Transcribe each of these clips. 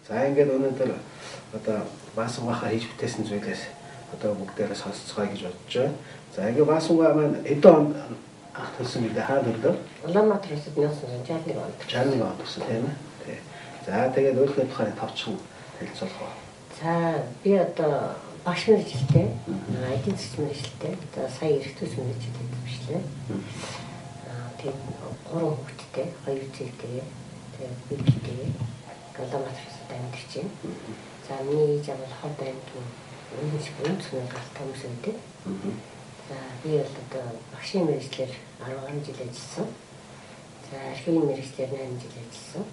За ингээд өнөөдөр одоо баасунгахаар хийж бүтээсэн зүйлээс одоо бүгдээрээ сонсцгоё гэж бодож байна. За ингээд баасунгаа маань эдэн онд анх төлсөн гэдэг хаана өрлөө? Улаанбаатар улсад 1961 онд. 61 онд төлсөн тийм ээ. Тий. За тэгээд өөрийнхөө тухай товчхон хэлцүүлэх уу. За би одоо багш мэргэжилтэй, эдийн засгийн мэргэжилтэй. Одоо сая эрхтүүс мэргэжилтэй төвшлээ. Тэгээд 3 хүүхэдтэй, 2 зэвтэй, тэгээд бибтэй Улаанбаатар улсад амьдарч байна. За миний ээж авал хот аймгийн өнцгөн галтаа хүмүүс байдаг. За би бол одоо багшийн мэргэжлэр 10 жил ажилласан. За архивын мэргэжлэр 8 жил ажилласан.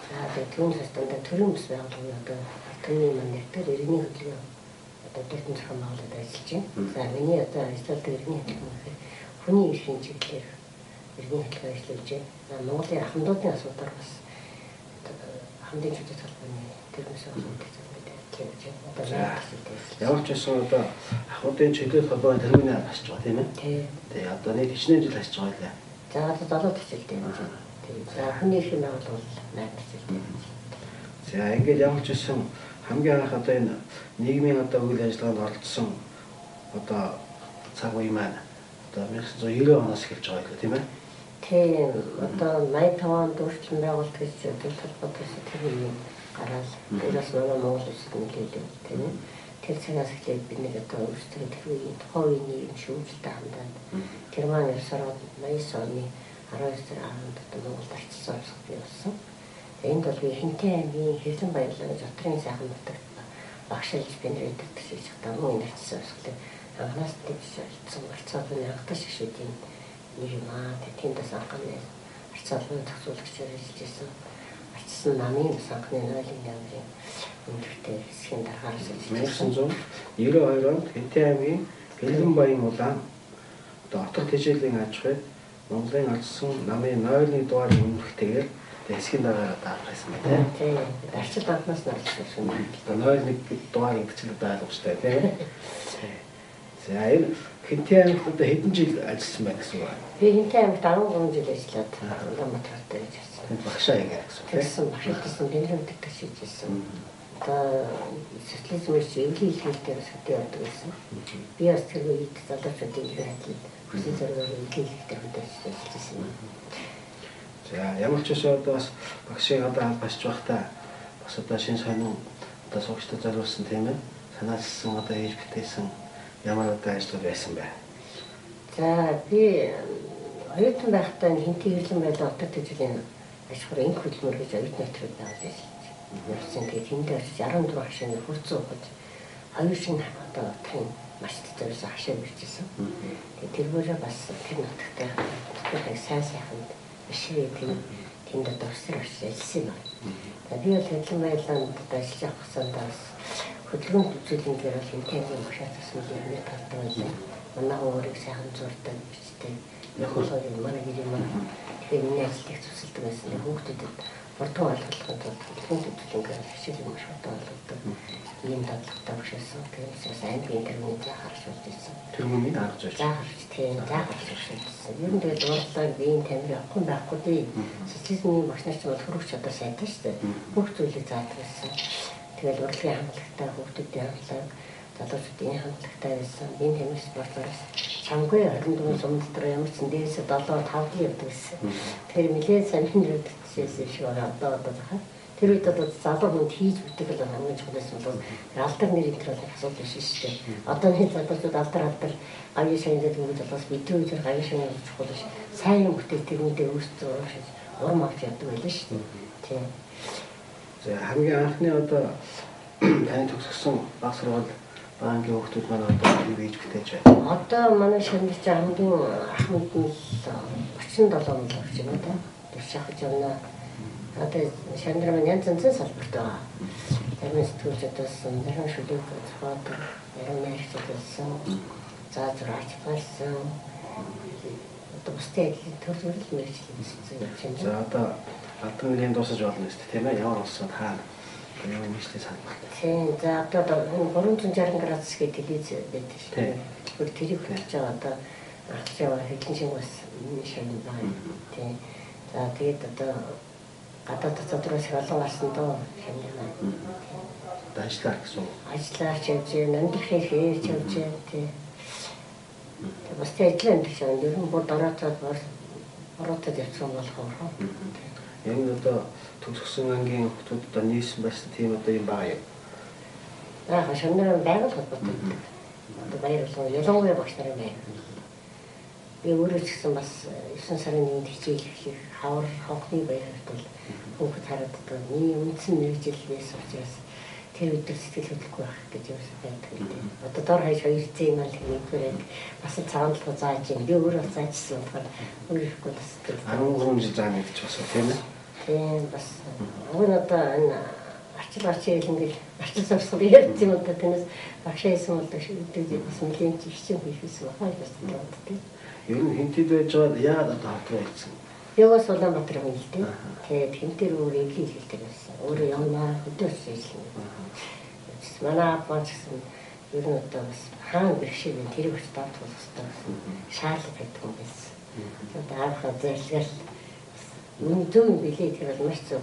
За тэгээд түүнээс дандаа төрийн бас байгууллагын одоо төрийн манайхаар иргэний хөдөлгөөн одоо дэвтэн зохион байгуулалт ажиллаж байна. За миний одоо ажилладаг иргэний хөдөлгөөн гэхээр хүний эрхийн чиглэлээр иргэний хөдөлгөөн ажиллаж байна. За Монголын ахмадуудын асуудал бас хамтын чөлөөт холбооны тэрнээс асуудал ямар ч байсан одоо ахмадын чөлөөт холбооны тэргүүний хасч байгаа тийм ээ. Тий. Одоо нэг 40 жил хасч байгаа лээ. За одоо 70 хичээлтэй юм чинь. Тий. За хүний эрхийн байгууллага бол 8 хичээлтэй. За ингээд ямар ч байсан хамгийн анх одоо энэ нийгмийн одоо үйл ажиллагаанд оролцсон одоо цаг үе маань одоо 1990 оноос эхэлж байгаа юм тийм ээ. Тийм одоо 85 онд өөрчлөлт байгуулалт гэж төлөвлөлт тэр үеийн гараад тэрээс нөгөө Монгол улсад нөлөөлөв тийм ээ. Тэр цагаас эхлээд бид нэг одоо өөрсдөө тэр үеийн тухайн үеийн нийгэм шүүмжлэлтэй хамдаад Герман Евросород 89 оны 12 сарын 10-нд одоо Монголд арчилсан орсод бий болсон. Энд бол би Хинтээ аймгийн Хэвлэн баялаг гэж отрын сайхан нутагт багшилж бинрээд гэж одоо мөн арчилсан орсод анханаас тэгж алдсан арцаалын анхдаш гişүүдийн нэг юм аа тэндээс анхны арцаалын зохицуулагчаар ажиллаж байсан. Арчилсан намын санхны 0-ын яамын өндөртэй хэсгийн дараагаар ажиллаж 1992 онд Хинтээ аймгийн Хэвлэн баян улаан одоо отор тэжээлийн аж ахуйд Монголын алдсан намын 0-ны дугаар өмнөхтэйгээр хэсгийн дараагаар даахсан байна тийм. Арчил банкнаас нь олсон юм. 0-ны дугаар ингэчл байлгачтай тийм. За энэ Хинтээ аймагт одоо хэдэн жил ажилласан байна гэсэн үг. Би Хинтээ аймагт 13 жил ажиллаад Улаанбаатарт ажилласан. Тэнд багшаа яагаад гэсэн үг. Тэгсэн багшилсан бэлгэмдэг ташижсэн. Одоо социализмын эвлий хэлхэлтэй өсөлтөд явдаг гэсэн. Би бас тэр үед залуучуудын хэлхэлд хүсэл зоригоор эвлий хэлхэлтэй ажиллаж байсан. За ямар ч байсан одоо бас багшийн одоо албасч байхдаа бас одоо шин сонин одоо суугчдад зориулсан тийм ээ. Санаачилсан одоо ээж бүтээсэн ямар одоо ажил байсан бэ? За би оюутан байхдаа Хинтээ Хэвлэн баялаг отор тэжээлийн аж ахуйн энх хөдөлмөр гэж оюутны өтрөд байгуулсан. Явсан тэгээд тэндээ очиж 14 хашааны хурцсан ухаж хоёр шин одоо отрын маш тэжээсэн хашаа бэржсэн. Тэгээд тэргээрээ бас тэр нутагтай сайн сайханд бишээ тэнд одоо өсөр очиж ажилласан юм. Тэгээд би бол Хэвлэн баялаганд ажиллаж авах хугацаанд бас хөдөлгөөн үзүүлэн дээр бол Хинтээгийн багшаа тусмал юм талтай байлаа. Манай өөрийг сайхан зурдаг бичдэг. Нөхөрлөгийн манай гэрийн маань тэгэхээр миний ажилтныг цуцалдаг байсан. Хүүхдэд урдхан ойлгохын тулд хөдөлгөөн үзүүлэнгээр хичээл юм шиг болгодог. Ийм дадлагтай багшаасан. Тэрнээс аймгийн тэргүүнд харж үзсэн. Тэргүүнийг харж байна. Заахарч тийм заахарч үзсэн. Ер нь тэгэл уурлаа биеийн тамир явахгүй байхгүй дээ. Социализмын багш нар ч бол хөрөх чадвар сайтай шүү дээ. Бүх зүйлийг заадаг байсан. Тэгэл урлагийн хамтлагтай хүүхдүүдийн хамтлаг, залуучуудын хамтлагтай байсан. Би тамир спортоос чамгүй 24 сум дотор ямар ч дээрээс 7-5 явдаг гэсэн. Тэгэхээр нэлээд сайн мэдчихсэн шиг байна одоо захаа. Тэр үед одоо залуу хүнд хийж бүтээх л хамгийн чухал юм бол алдар нэр энэ төрлийн асуудал биш шүү дээ. Одоо нэг залуучууд алдар аяа сайн гэдэг үг болохоос бидний үед аяа сайн гэж чухал биш. Сайн юм бүтээх тэрнүүдээ өөрсдөө урам авч яддаг байлаа шүү дээ. Тийм. За хамгийн анхны одоо тань төгсгсөн баг сургууль банкны хүүхдүүд маань одоо юу хийж бүтээж байна? Одоо манай ширнэж хамгийн ахмад нь 37 мөн болж байна да. Дэвшаахж явна. Одоо ширнэр маань янз янзын салбарт байгаа. Зарим сэтгүүлчдээс зарим шүлэг зохиодог, зарим найрагчдсан, за зураач болсон. Одоо бусдын ажлын төр зөвлөл мэргэжлийн за одоо алдан нэлийн дуусаж болно шүү дээ тийм ээ. Ямар улсууд хаана юу нэгтэй салбарт. Тийм за одоо 360 градус гэдэг телевиз байдаг шүү дээ. Тэр тэрийг хэлж байгаа одоо ахч яваа хэдэн шиг бас шинэ байна. Тийм. За тэгээд одоо гадаад дотоодроос олон гарсан доо хэмнээ маань. Ажиллаа гэсэн. Ажиллаач явж, амьдрахыг хийж явж тий. Бас тий ажил амьдрах юм. Ер нь бүр дороотод ороотод явсан болохоор. Яг нь одоо төгсгсөн ангийн хүмүүсд нийсэн байсан тийм одоо юм байгаа юм. Аа шамнаар байгаль холбоотой. Одоо баяр болон ялангуяа багш нарын байр. Би өөрөө ч гэсэн бас 9 сарын 1-нд хичээл хийх хавар хонхны баярт бол хүүхэд хараад одоо миний үндсэн мэргэжил байсан учраас тэр өдөр сэтгэл хөдлөхгүй байх гэж юусан байдаг гэдэг. Одоо дор хаяж 2 зэм мал нэгдүгээр бас цагаан талбай зааж юм. Би өөрөө заажсан болохоор өөрөхгүй бас 13 жил заана гэж бас тийм ээ. Тийм бас өгн одоо энэ арчил ингээл арчил сурсан ярьж юм одоо тэрнээс багшаа хийсэн бол үүдээ бас нэлийн хичээл хийсэн байна бас тийм. Ер нь хинтэд байж байгаа яагаад одоо хавтраа хийсэн? Яваас Улаанбаатар юм л дээ. Тэгээд хинтэр өөр эвлий хэлдэг байсан. Өөрөө явнаа хөдөөс ажиллана. Манай апаач гэсэн ер нь одоо бас хаана бэрхшээг нь тэрийг бас давтах хэрэгтэй гэсэн шаардлага байдаг юм байсан. Тэгээд аавхаа зайлшгүй үнэн билээ тэр бол маш зөв.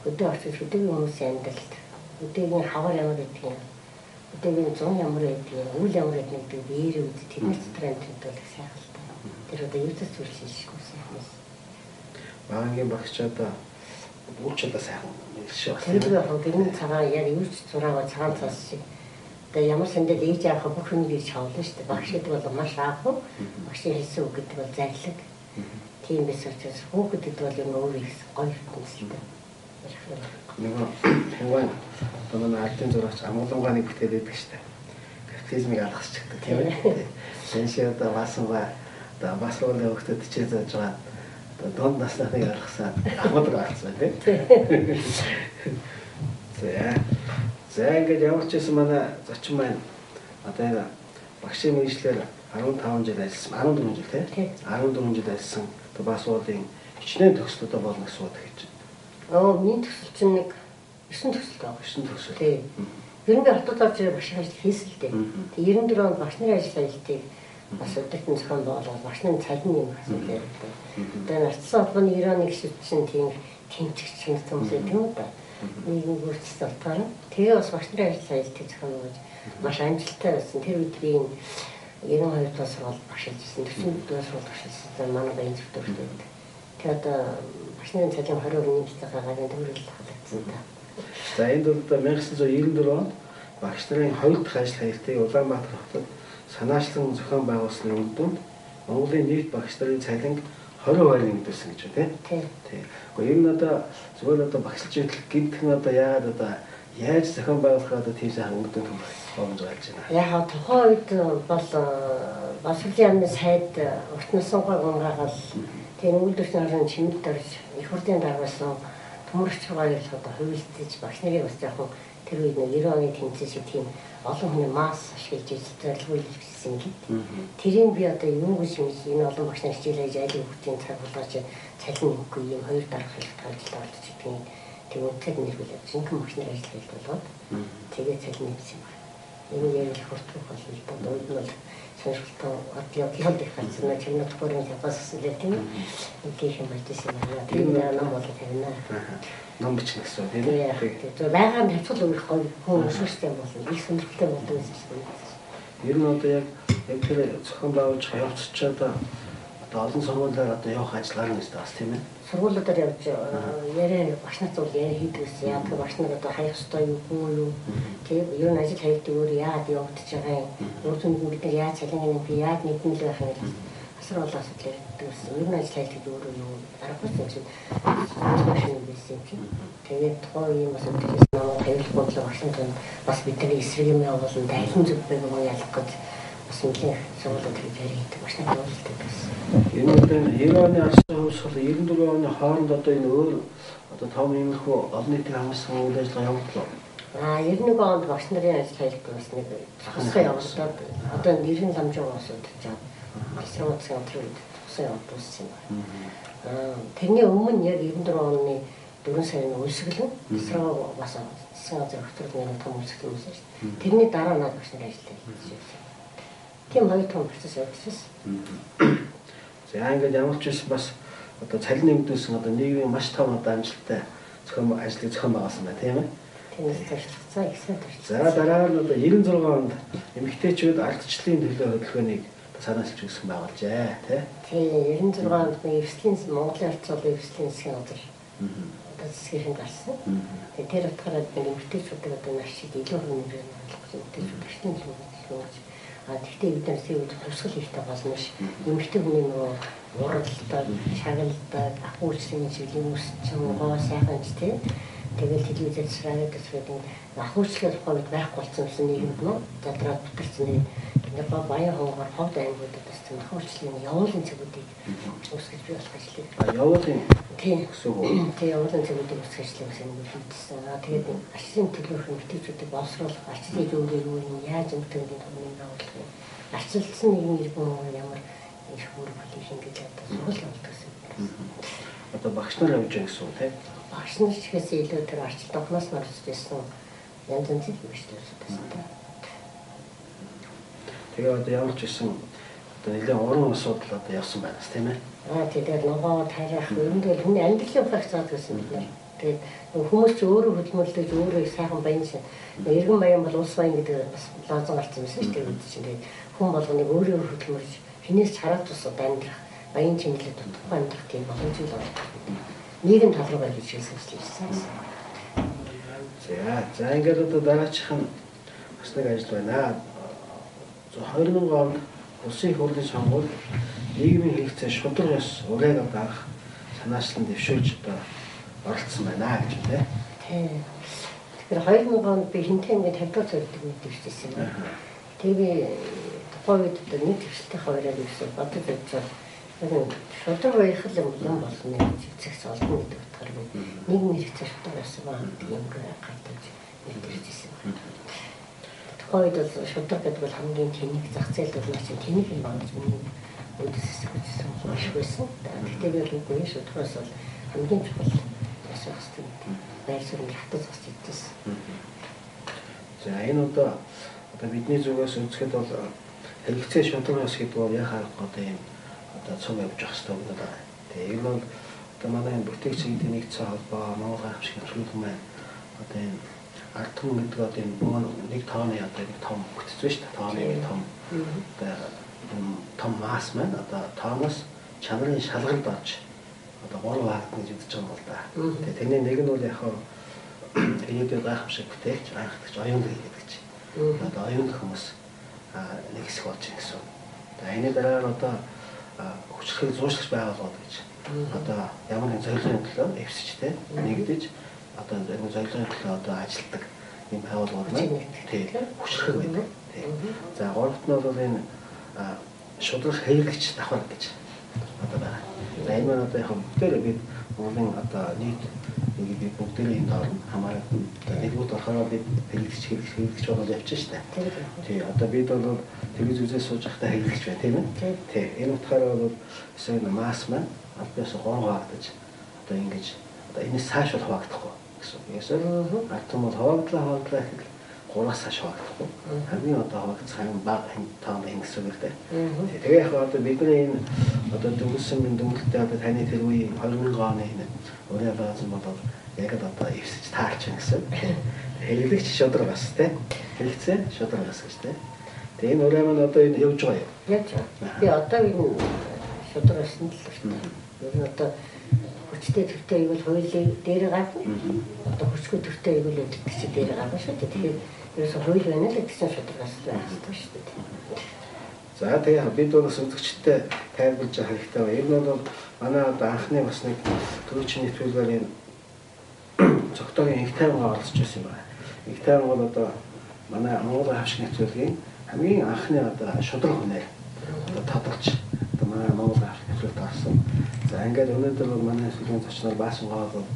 Хөдөө очиж хөдөөгийн хүмүүсийн амьдралд хөдөөгийн хавар ямар гэдэг юм. Хөдөөгийн зун ямар гэдэг юм. Үйл ямар гэдэг нь биеэр үз тэрнээс тренд төлөвлөх сайхан л та. Тэр одоо юу ч зүйл шишгүй сайхан. Багангийн багш одоо уучлаа сайхан шүү. Тэр яг гэрний цагаан яг юу ч зураагаа цагаан цаас шиг. Тэгээ ямар сэндэл ээж авах бүх юм гэж шавлаа шүү дээ. Багш гэдэг бол маш аав. Багшийн хэлсэн үг гэдэг бол зарлаг. Тийм биш учраас хүүхдэд бол юм өөр их гоё хүнсэлтэй. Нөгөө хаваа одоо манай ардын зурагч амгалангааны бүтээл байдаг шүү дээ. Капитализмыг алгасчихдаг тийм ээ. Шинэ одоо баасангаа одоо басруулын хөлтөд чий зааж байгаа донд насныг алгасаад амгалан гарцсан тийм. За ингээд ямар ч юм манай зочин маань одоо энэ багшийн мэргэжлэр 15 жил ажилласан 14 жил тийм 14 жил ажилласан одоо басуулын хичнээн төгслөдөө болно гэсэн үг гэж. Миний төсөл чинь нэг 9 төсөл байгаа. 9 төсөл. Тийм. Ер нь хотод орж багш ажил хийсэн л дээ. Тэгээ 94 онд багш нарын ажилтныг бас өдөртөн зохион байгуулаад багш нарын цалин юм асууж байдаг. Тэгээ нарцсан холбооны 91 гişүүд чинь тийм тэмцэгч хүмүүс байдаг юм да. Нийгэм бүрдсэн толгоор. Тэгээ бас багш нарын ажилтныг зохион байгуулж маш амжилттай байсан. Тэр үед би 92 дэх сургууль багш ажилласан. 40 дэх сургууль багш ажилласан. Манай баян зөвтөрт байдаг. Тэгээ одоо багшны цалин 20% нэмэгдэж байгаа төгрөл халагдсан та. За энд бол 1994 онд багш нарын 2 дахь ажил хаягтыг Улаанбаатар хотод санаачлан зохион байгуулсны үр дүнд Монголын нийт багш нарын цалин 20% нэмэгдсэн гэж байна тийм. Тийм. Гэхдээ ер нь одоо зөвхөн одоо багшлж идэх гэмтэх нь одоо яагаад одоо яаж зохион байгуулахад одоо тийм сайхан үр дүн боломж гарч байна. Яг тухайн үед бол Боловсролын яамны сайд уртнаас гонгагаал тэр үйлдвэрчний орон чимэд дорж их хурлын даргаасан төмөрч байгаа л одоо хувилдаж багш нарын бас яг тэр үед 90 оны тэмцээн шиг тийм олон хүний масс ашиглаж зорилгоо илэрхийлсэн гэдэг. Тэрийг би одоо юу гэж юм энэ олон багш нар хичээл хийж айлын хүүхдийн цаг болгож цалин өгөхгүй юм хоёр дарга хэлбэрт ажилд орж идэх тийм үнэтэй нэрвэлээ. Жинхэнэ багш нар ажил хийж болоод тэгээ цалин нэмсэн байна. Энэ яг их хурдтай болно. Дууд нь бол сонирхолтой явдлууд их гарсан. Чимнэ төхөөрийн хязгаарсан л тийм их юм болжсэн байна. Тийм ном болоод тавина. Ном бичих гэсэн тийм ээ. Тэгээ байгаа хавцал өгөх гоё хүн өсвөртэй болно. Их сонирхолтой болдог гэсэн юм. Ер нь одоо яг тэр зохион байгуулж явцчаад одоо олон сургуулиар одоо явах ажиллагаа нь бас тийм ээ. Сургуулиудаар явж яриа багш нар зүйл яриа хийдэг гэсэн. Яг багш нар одоо хаях ёстой юу? Тэгээ ер нь ажил хайдаг өөр яагаад явагдаж байгаа юм? Өөр түнд бид нар яаж цалингийн би яаж нэгэн л байх юм бэ? Асар олон асуудал ярьдаг гэсэн. Ер нь ажил хайдаг өөрөө юу? Аргагүй юм чинь. Багш байсан юм. Тэгээд тухайн үеийн бас өдөртөөс намайг хаягдах бодлого багш нар бас бидний эсрэг юм явуулсан дайлан зүг байг юм ялах гэж бас нэлээд сургуулиуд ярьж хийдэг. Багш нар явуулдаг гэсэн. Энэ одоо 90 оны арсын хувьсгал 94 оны хооронд одоо энэ өөр одоо том иймэрхүү олон нийтийн хамгаалсан үйл ажиллагаа явууллаа. 91 онд багш нарын ажил хайгдсан бас нэг тусгай явуулаад одоо нэрийн ламжуугаа асуудаж байгаа. Асрууцсан өдрүүд тусгай явуулсан юм байна. Тэрний өмнө яг 94 оны 4 сарын үлсгэлэн асруу бас засгийн газар хөтөлбөрийн том үлсгэл юм шүү дээ. Тэрний дараа над багш нарын ажил хайгдсан. Тийм хоёр том процесс явагдсан. За ингээд ямар ч байсан бас одоо цалин нэмэгдүүлсэн одоо нийгмийн маш том одоо амжилттай зохион ажлыг зохион байгуулсан байна тийм ээ. Тиймээс туршлагацаа ихсэн туршлагацаа. За дараа нь одоо 96 онд эмэгтэйчүүд ардчлалын төлөө хөдөлгөөнийг санаалж өгсөн байгуулжээ тийм 96 онд эвслийн Монголын орцуулгын эвслийн засгийн газар одоо засгийн гарсан. Тэгээд тэр утгаараа нэг эмэгтэйчүүдийг одоо маш их илүү хэмжээгээр болгох эмэгтэйчүүд эртний төлөвлөж гэхдээ бид нар зөв тусгал хийхтэй болно ш. Эмэгтэй хүний нөгөө уралдаа, шагналдаа, ахуйчлын чиглэлийн үсчин, гоо сайханч тийм. Тэгэл телевизээр радиод төсвөд ахуйчлал хойд байхгүй болсон нийгэмд нөө задраад бүтэрсэн нэг баян хоногоор ховд аймагуудад бас ахуйчлын явуулын цэгүүдийг үүсгэж бий болох ажлыг. Явуулын тийм гэсэн. Тийм явуулын цэгүүдийг үүсгэж ажлыг хийсэн. Тэгээд арчлын төлөөх эмэгтэйчүүдийг боловсруулах, арчлын зөвлөгийг юу яаж өмтгөний томыг байгуулах вэ? Арчилсан нэгэн иргэн ямар их хөрөг хийх гэж одоо суулгаж болтгосон. Одоо багш нар явж байгаа гэсэн үг тийм. Багш нар ч ихээс илүү тэр арчилт ухнаас нь орж ирсэн янз янзын зүйлстэй байсан. Тэгээ одоо ямар ч гэсэн одоо нэлээд уран асуудал одоо явсан байна тийм ээ. Тэгээд ногоо тарих өрөндөл хүний амьдралын багш заад гэсэн бид нар. Тэгээд хүмүүс ч өөрөө хөдөлмөрлөж өөрөө сайхан баян шин. Иргэн баян бол улс баян гэдэг бас лозон гарсан байсан шүү дээ. Үгүй чинь тэгээд хүн болгоныг өөрөө хөдөлмөрлөж хинээс хараад тус одоо амьдрах баян чиглэлд тутахгүй амьдрах тийм боломжтой байна. Нийгэм тал руугаа хийж хэлсэн. За ингээд одоо дараачих нь бас нэг ажил байна. 2000 онд улсын их хурлын сонгуульд нийгмийн хэрэгцээ шудраг ёс урайг одоо анх санаачлан дэвшүүлж одоо оролцсон байна гэж байна. Тийм. Тэгэхээр 2000 онд би хинтээ ингээд 50 дахь цогцолтыг мэдэрчсэн юм. Тэгээ би тухайн үед одоо нэг төвшлтийн хуваараа гэсэн бодож үзсэн. Шудраг байхад юм болно гэж зэгс олно гэдэг утгаар нийгмийн хэрэгцээ шудраг байсан ба юм гайхаж мэдэрчсэн. Тухайн үед бол шудраг гэдэг бол хамгийн тэнэг зах зээл бол маш тэнэг юм байна гэж миний үдсээс үзсэн маш байсан. Тэгтээ би бол үгүй шудрагаас бол хамгийн чухал бас хэвчээ байр суурийг хатаж зогсож идсэн. За энэ одоо бидний зүгээс үзэхэд бол хэрэгцээ шудраг ёс гэдэг бол яхаа одоо юм одоо цог явж явах хэрэгтэй юм байна. Тэгээ энэ бол одоо манай бүтээгчийн нэгдсэн холбоо Монгол гайхамшиг нэвтрүүлэг маань одоо энэ ард түмэн гэдэг одоо энэ нэг тооны одоо нэг том бүтцэн шүү дээ. Тооны нэг том одоо том масс маань одоо тооноос чанарын шалгалд орж одоо 3 хаагт гэж үзэж байгаа юм бол да. Тэгээ тэрний нэг нь бол яг ирээдүйн гайхамшиг бүтээгч, анхдагч оюун гэдэг чинь. Одоо оюун хүмүүс нэг хэсэг болж байгаа гэсэн. Тэгээ энэ дараа нь одоо хүчлэгийг зуушлагч байгууллагууд гэж одоо ямар нэгэн зорилгын төлөө эвсчтэй нэгдэж одоо энэ зорилгын төлөө одоо ажилтдаг юм байгууллагууд маань тийм хүчлэг байдаг. За гуравт нь бол энэ шудраг хэрэглэгч давхар гэж одоо байна. За энэ маань одоо яг бүгдээр бид Монголын одоо нийт бид бүгдээрээ энэ доор хамааран нэгдүгээр болохоор бид хэрэглэгч болоод явчих штэ. Тийм одоо бид бол телевиз үзээс сууж байхдаа хэрэглэгч байна тийм ээ. Тийм энэ утгаараа бол эсвэл масс маань албаас 3 хуваагдаж одоо ингэж одоо энэс цааш бол хуваагдахгүй гэсэн. Эсвэл ард түмэн хавааглаа гэхэд 3-аас цааш хуваагдахгүй. Хамгийн одоо хуваагдсан хамгийн бага тоон гэсэн үг л дээ. Тэгээ яг одоо бидний энэ одоо дөнгөсөн дүнэлтээ одоо таны тэр үеийн 2000 оны энэ ураа баасан бол яг одоо эвсэж таарч байна гэсэн. Хэрэглэгч шудраг бас тийм хэрэгцээ шудраг бас гэж тийм. Тэгээ энэ ураа маань одоо энэ явж байгаа юм. Яаж байгаа. Би одоо энэ шудрагсан л шүү дээ. Ер нь одоо хүчтэй төвтэй ивэл хуулийн дээр гарна. Одоо хүчгүй төвтэй ивэл өдөртөг чи дээр гарна шүү дээ. Тэгэхээр ерөөсө хууль байна л гэсэн шудрагаас байх хэрэгтэй шүү дээ. За тэгээ бид бас үзэгчтэй тайлбарж байгаа хэрэгтэй байна. Энэ бол манай одоо анхны бас нэг төрөчний нэвтрүүлгээр энэ цогтойгийн их тайван оролцож байсан юм байна. Их тайван бол одоо манай Монгол гайхамшиг нэвтрүүлгийн хамгийн анхны одоо шудраг хүнээр одоо тодорч одоо манай Монгол гайхамшиг нэвтрүүлэгт орсон. За ингээд өнөөдөр бол манай сүлжээ зочноор Баасан гоо бол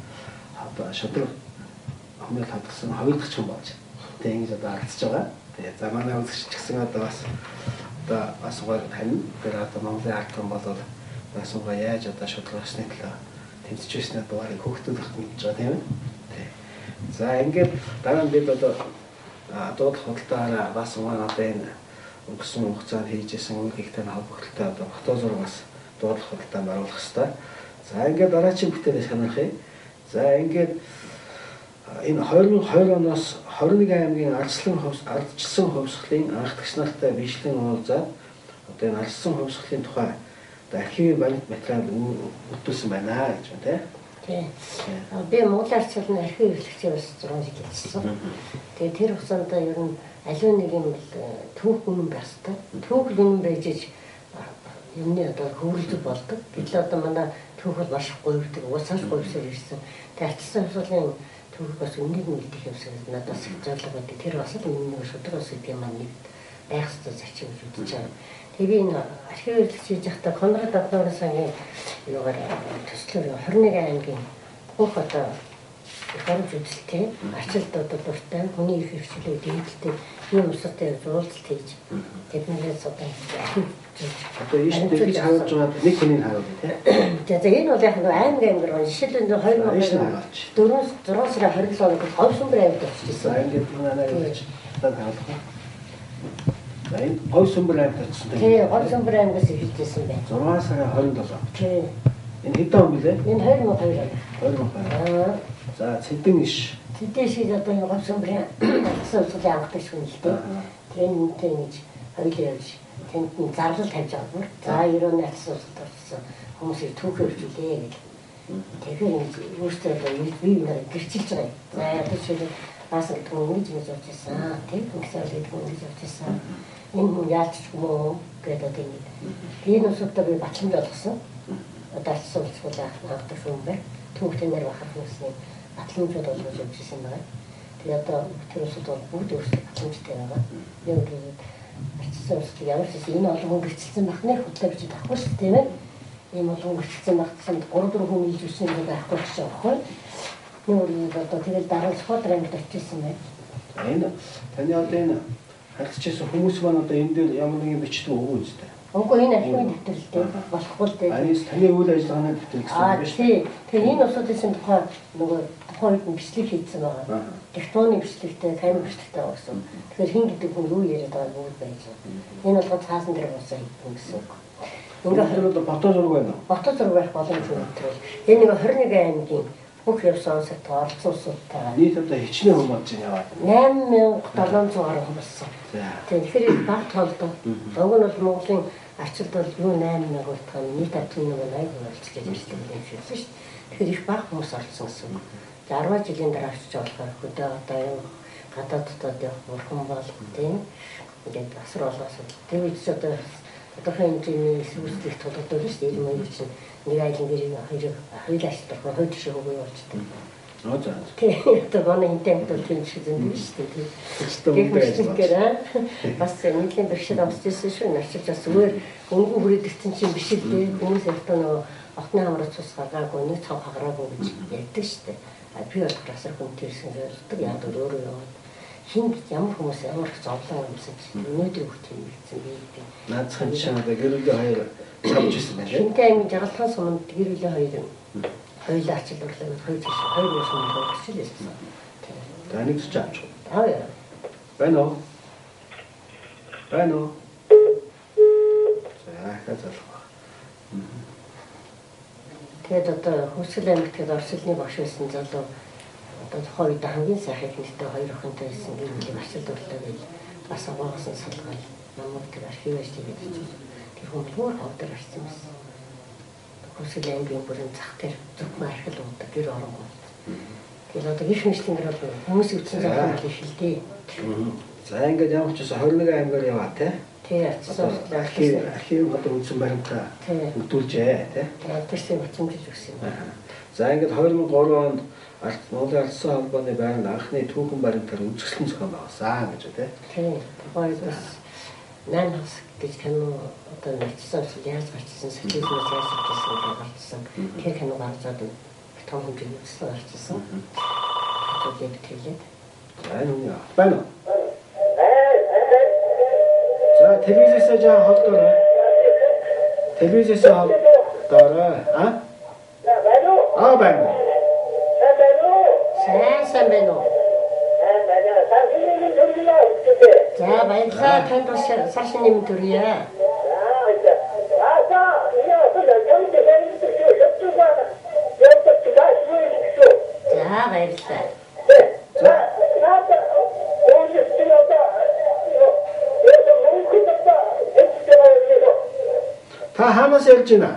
одоо шудраг хүнээр тодорсон хоёр дахь хүн болж тэгээ ингэж одоо аралцж байгаа. Тэгээ за манай үзэгч гэсэн одоо бас гоо тань тэр одоо Монголын ард түмэн бол Баасан гоо яаж одоо шудраг ёсны төлөө тэмцэж байснаа дугаарыг хөөгтөд өгч мэдж байгаа тийм ээ. За ингээд дараа нь бид одоо дуудлага худалдаараа Баасан гоо одоо энэ өнгөрсөн хугацаанд хийж исэн үнэ ихтэй холбогдолтой одоо фото зураг бас дуудлага худалдаанд оруулах хэрэгтэй. За ингээд дараагийн бүтээлээ санахыг. За ингээд энэ 2002 оноос 21 аймгийн ардчилсан хувьсгалын анх тэгш нартай бичлэн уулзаад одоо энэ ардчилсан хувьсгалын тухай архивын баримт материал өгүүлсэн байна гэж байна тийм. Би Монгол ардчилсан архив эрхлэгчийн бас 6 жил ажилласан. Тэгээ тэр хугацаанд ер нь аливаа нэг юм түүх үнэн байх хэрэгтэй. Түүх үнэн байж юмны одоо хөвөлдөг болдог. Гэтэл одоо манай түүх бол маш гойвдаг, уусааш гойвсоор ирсэн. Тэгээ ардчилсан хувьсгалын түүх бас үннийг мэдэх юмсаг надаас их зорилго байдаг. Тэр бас л үннийг шударгаас гэдэг юм аа нэг байх хэрэгтэй зарчим гэж үзэж байгаа. Тэгээ би энэ архив эрхлэгч хийж байхдаа Конрад Аденауерын юугаар төслөөр 21 аймгийн бүх одоо их оронч үзэлтэй арчилдуудад дуртай хүний их хвчлээ дийдэлтэй ийм устай уулзалт хийж тэднээс одоо ийш дэгж харуулж байгаа нэг хүний харуулъя тийм. За энэ бол яг нэг аймгаар жишээлбэл 2004 сарын 27 оног Говьсүмбэр аймагт очижсэн. Ингээд манай гэж харуулах. За энэ Говьсүмбэр аймагт очсон. Тийм, Говьсүмбэр аймагаас эхэлжсэн байна. 6 сарын 27. Тийм. Энэ хэдэн он билээ? Энэ 2002 он. 2002. За цэдэн иш. Цэдэн ишийг одоо энэ Говьсүмбэрийн асуултыг авахдаг шүү дээ. Тэр үнтэй гэж хоёул явж тэнд нь зарлал тавьж байгаа бүр. За 90-ны асуулт болсон хүмүүсийг түүхээр хөвчүүлээ гэж. Тэгэхээр өөртөө одоо би гэрчилж байгаа. За яг л бас гэдэг нь ингэж явж байсан. Тэр функцаар гэдэг нь ингэж явж байсан. Энэ хүн яаж ч юм уу гэдэг одоо ингэ. Энэ усудаа би батламж болгосон. Одоо асуулт авдаг юм байна. Түүхтэй нэр бахах хүмүүсийн батламжууд болгож явж байсан байна. Тэгээ одоо тэр усуд бол бүгд өөрсдөө батламжтай байгаа. Яг л арчилсан усуд ямар ч энэ олон хүн гэрчилсэн бахны худлаа гэж авахгүй шүү дээ тийм ээ. Ийм олон гэрчилсэн багтсанд 3-4 хүн илж үсэн юм байхгүй гэж байгаа юм. Нэг одоо тэгэл дараа сходор амьд очижсэн байна. Энэ таны одоо энэ хальцчихсан хүмүүс маань одоо энэ дээр ямар нэгэн бичдэг өгөө үстэй. Үгүй энэ архивын дэвтэрэлтэй болохгүй л дээ. Таны үйл ажиллагааны дэвтэр гэсэн юм биш үү? Тэгээ энэ усуудын тухай нөгөө тухайд бичлэг хийсэн байгаа. Тектоны бичлэгтэй, камер бичлэгтэй байгаа гэсэн. Тэгэхээр хин гэдэг хүн юу яриад байгааг бүгд байж байгаа. Энэ болгоо цаасан дээр босоо хийх гэсэн үг. Ингээ хэрэг бото зураг байна уу? Бото зураг байх боломжгүй энэ. Энэ нэг 21 аймгийн бүх явсан сет оролцсон улсуудтай. Нийт одоо хичнээн хүн болж яваад. 8700 гаруй хүн болсон. Тэгэхээр баг тоолдог. Уг нь бол Монголын арчилд бол юу 8000 болтгоо нийт ардын нэг 80 оролцож ирсэн юм шиг шүү дээ. Тэгэхээр их баг хүмүүс оролцсон гэсэн үг. 10 жилийн дараа очиж болохоор хөдөө одоо юм гадаад дотоод явах бурхан бол тийм. Ингээд асар болоос. Тэр үед ч одоо хэмжээний сүсдэх толгойд л шүү дээ. Юм уу чинь нэг айлын гэрээ хоёул ажилтдаг хоёр тишээ хөвөө болчтой. Оо за. Тэгээ одоо манай интент бол тийм шиг зөндөө шүү дээ. Бас нэгэн бэрхшээл авчихсан шүү. Начиж бас зүгээр өнгө хүрээдэгсэн чинь биш л дээ. Хүмүүс одоо нөгөө отны хамраа цус гаргаагүй нэг цав хагараагүй гэж ярьдаг шүү дээ. Би бол асар хүнтэй ирсэн зорилдог. Яг л өөрөө яваад хин ямар хүмүүс ямар их зовлон юмсан чинь өнөөдөр бүх тийм хэлсэн би. Наадхан шанаа гэрүүлээ хоёр цавж ирсэн байна. Шинтэй аймгийн жаргалтын суманд гэрүүлээ хоёр хоёулаа ачил орлоо хоёр сум болчихсон байсан. За нэг ч авч. Аа. Байна уу? Байна уу? За хазаалгаа. Тэгээд одоо Хүсэл аймагт гээд орчлын багш байсан залуу одоо тухайн үед хамгийн сайхан нэгтэй хоёр охинтой байсан гэрүүлээ ачил орлоо гэж бас аваагсан салгаал намайг тэр архивч тэгээд тэр хүн бүр хавдар арчсан байсан. Хүсэл аймгийн бүрэн зах дээр зөвхөн архил уудаг гэр орон бол. Тэгээд одоо их мэдлэн гэр бол хүмүүс үтсэн зах бол их л дээ. За ингээд ямар ч гэсэн 21 аймгаар яваа тий. Тий, архив одоо үндсэн баримтаа өгдүүлжээ тий. Тэрсээ батимжилж өгсөн юм байна. За ингээд 2003 онд Монголын ардсан холбооны байранд анхны түүхэн баримтаар үзэсгэлэн зохион байгуулсан гэж тий. Тий. Тэгээд бас 8 хас гэж кино одоо нэцсэн яаж гарчсан социализмоос яаж гарчсан гэж гарчсан. Тэр кино гарчаад том хэмжээний үзэсгэлэн гарчсан. Тэгээд хэлээд. За энэ үнэ байна. За телевизээс жаа холдорой. Телевизээс холдорой. А? Байна уу? Аа байна. Сайн байна уу? За баярлалаа танд бас саршин нэмэн төрье. За баярлалаа. Та хаанаас ярьж байна?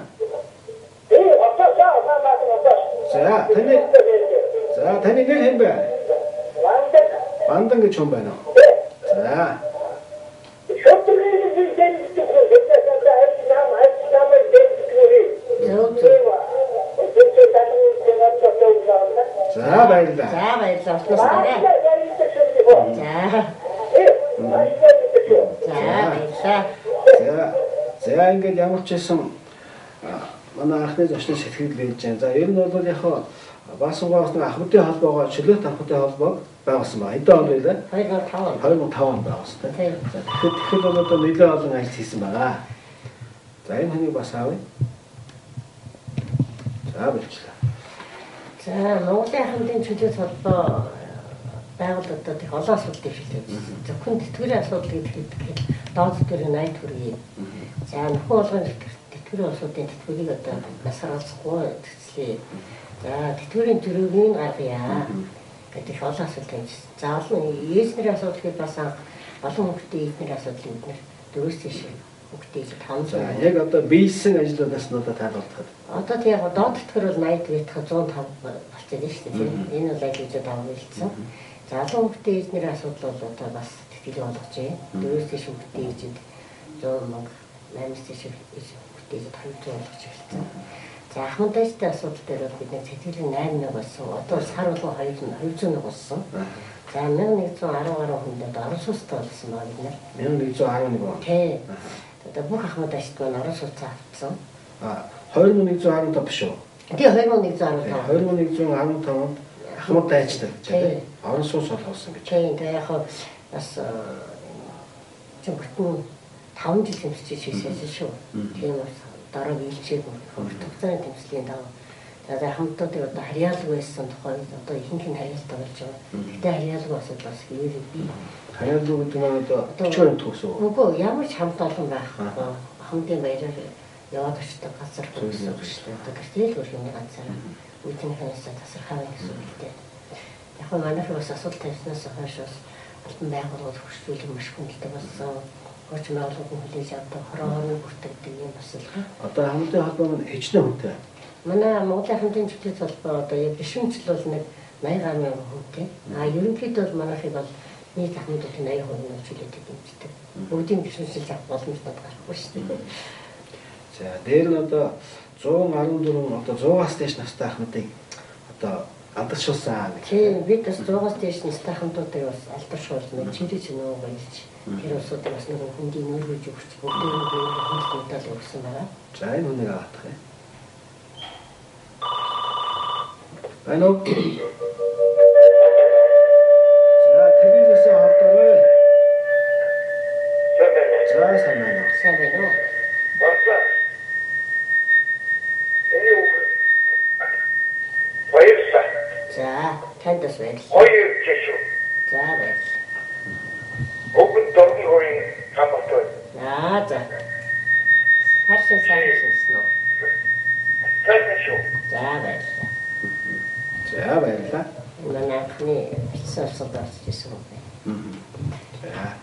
За таны нэр хэн бэ? Бандан гэж хүн байна уу? За. За баярлалаа. За баярлалаа. За ингээд ямар ч байсан манай анхны зочны сэтгэл байж байна. За ер нь бол яг Баасангаас нэг ахмадын холбоогоо чөлөөт ахмадын холбоог байгуулсан байна. Эдгээр он байлаа. 2005 он байгуулсан тийм. Тэгэхээр бол одоо нэлээд олон ажил хийсэн байгаа. За энэ хүнийг бас аавь. За болчихлоо. За Монголын ахмадын чөлөөт холбоо байгууллагад их олон асуудал дэвшилтэй байсан. Зөвхөн тэтгэврийн асуудал гэдэг доод тэтгэврийн 80 төгрөгийг. За нөхөн болгон тэтгэврийн асуудлын тэтгэврийг одоо насаруулахгүй төслөө. За тэтгэврийн төрөгийг гаргая гэдэг их олон асуудал тавьсан. За олон ээжнэрийн асуудал гэхэд бас олон хүүхдийн ээжнэрийн асуудал бид нэр дөрөс тийш хүүхдийн 500. Яг одоо биелсэн ажлуудаас нь одоо тайлбарлах. Одоо тийм доод тэтгэвэр бол 80 төгрөг 105 болчихсон шүү дээ. Энэ бол ажлуудад авуулсан. За олон хүүхдийн ээжнэрийн асуудал бол одоо бас тэтгэл болгож байна. Дөрөс тийш хүүхдийн ээжид 100 мянга, 8 тийш хүүхдийн ээжид 200 болгож эхэлсэн. За ахмадтай асуудал дээр бол бид нэг сэтгэлийн 8 болсон. Одоо сар болгон 200 болсон. За 1110 гаруй хүндэд орон сууцтай болсон байна бид нар. 1111 ба. Тий. Одоо бүх ахмадтай маань орон сууцаа авсан. 2115 биш үү? Тий 2115. 2115 онд ахмадтай ажилладаг тийм. Орон сууц болгосон гэж. Тий. Тэгээ яг бас зөвхөн 5 жил хэмжиж хийсэн шүү. Тийм бас дараа биелчээд хугацааны тэмцлийн дав. За хамтдаа одоо харьяалаг байсан тухай одоо ихэнх нь харьяалтай болж байгаа. Гэтэ харьяалаг бас ихээр би харьяалаг гэдэг нь одоо өчгөр төгс үү? Үгүй ямар ч хамт олон байхгүй. Хамтын баяраар яваад очдог газар гэсэн үг шүү дээ. Одоо гэртэл өрхөний ганцаар үеийнхээс тасархаа гэсэн үг л дээ. Яг нь манайх бас асуудал тавьснаас хойш бас албан байгууллагууд хөгжүүлэх маш хүндэтэй болсон. Гоч байгууллагын хүлээж авдаг хорооны бүртгэдэг юм бас л. Одоо хамтын холбоо нь хичнээн хүнтэй. Манай Монголын хамтын чөлөөт холбоо одоо яг бишимчл бол нэг 80 гаруй хүнтэй. Ерөнхийдөө бол манайхыг бол нийт ахмадуудын 80% нь чөлөөтэй дэмждэг. Бүгдийн бишимчл авах боломжтой гарахгүй шүү дээ. За дээр нь одоо 114 одоо 100-аас дээш настай ахмадыг одоо алдаршуулсан гэх. Тийм бид бас 100-аас дээш настай ахмадуудыг бас алдаршуулсан. Чирэж нөө баялж. Тэр усууд бас нэг хүндийн нөргөж өгч бүгдийг хөндлөлтөд өгсөн байгаа. За энэ хүнийг авах юм. Байна уу? За телевизээс хавтараа. За сайн байна. Сайн байна уу? Баса. Энэ үг. Баярлалаа. За танд бас баярлалаа. Хоёр жишээ. За баярлалаа. Өгөн дөрвөн хоёрын хамаатай. За. Харсан сайн уу? Тэнцүү. За баярлалаа. За баярлалаа. Манайхны хэлсэн болж ирсэн юм байна. За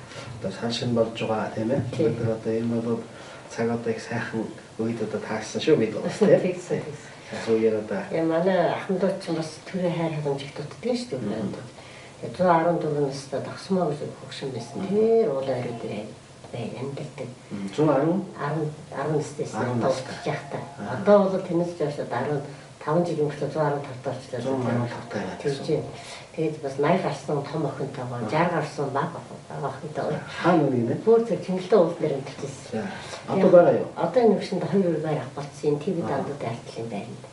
одоо саншин болж байгаа тийм ээ. Тэгэхээр одоо энэ бол цаг одоо их сайхан үед одоо таарсан шүү бид бас тийм. Асууяа одоо. Манай ахмадууд ч бас төрийн хайр халамжийг дутдаг шүү дээ. 114 настай дагсмаа гэж хөгшин байсан. Тэр уул ойроо дээр амьдардаг. 110 настай тусгаж яхта. Одоо бол тэнэс жаашаад 15 жилийн хүртэл 115 таарчлаа. 115 таарч. Тэгээд бас 80 гарсан том охинтойгоо 60 гарсан баг охинтойгоо хаана үнэ? бүр тэр тэмгэлтэн уул дээр амьдарчсэн. Одоо байгаа юу? Одоо энэ хүчинд 2 байр авалцсан. ТV дандууд альтлын байранд.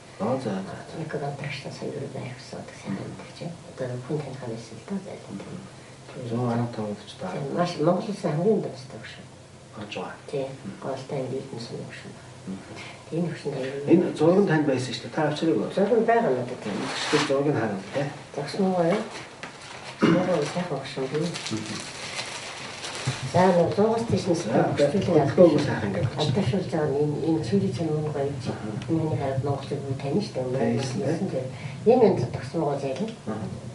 За. Нэг контракшн саяар байр гэсэн одоо сайн мэдэрч байна. Одоо хүн таньхаа байсан л доо зайлт. 115 ч та. Маш Монгол улсын хамгийн дэвстэй гэж орж байгаа. Тийм. Голтой амьдсан юм шиг. Энэ хүчинд энэ зураг танд байсан шүү дээ. Та авчирыг уу? зураг байгаа надад. Тэр зургийг хараа тийм. Загснуугаа юу? Зураг сайхан өгсөн би. За нэг 100-аас дээш нь Хөдөлгөөн сайхан гэж. алдаршуулж байгаа энэ чири чанарын гоё миний хараад Монголыг юу тань штэ энэ тогсмогоо зайлаа.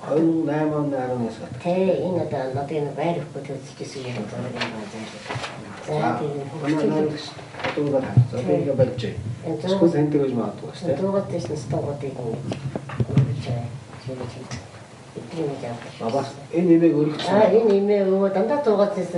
28 он 19 сар. Тэ энэ одоо надад байр өгөх төлөвлөсөн юм байна заа. За тийм одоо зөвхөн болж байна. Эсвэл хэнтэй гэж магадгүй шүү дээ. 100-аас дээш нь стогоодыг ингэж Бабаа энэ имийг өргөцсөн. Энэ имээ өө дандаа 100-аас дээш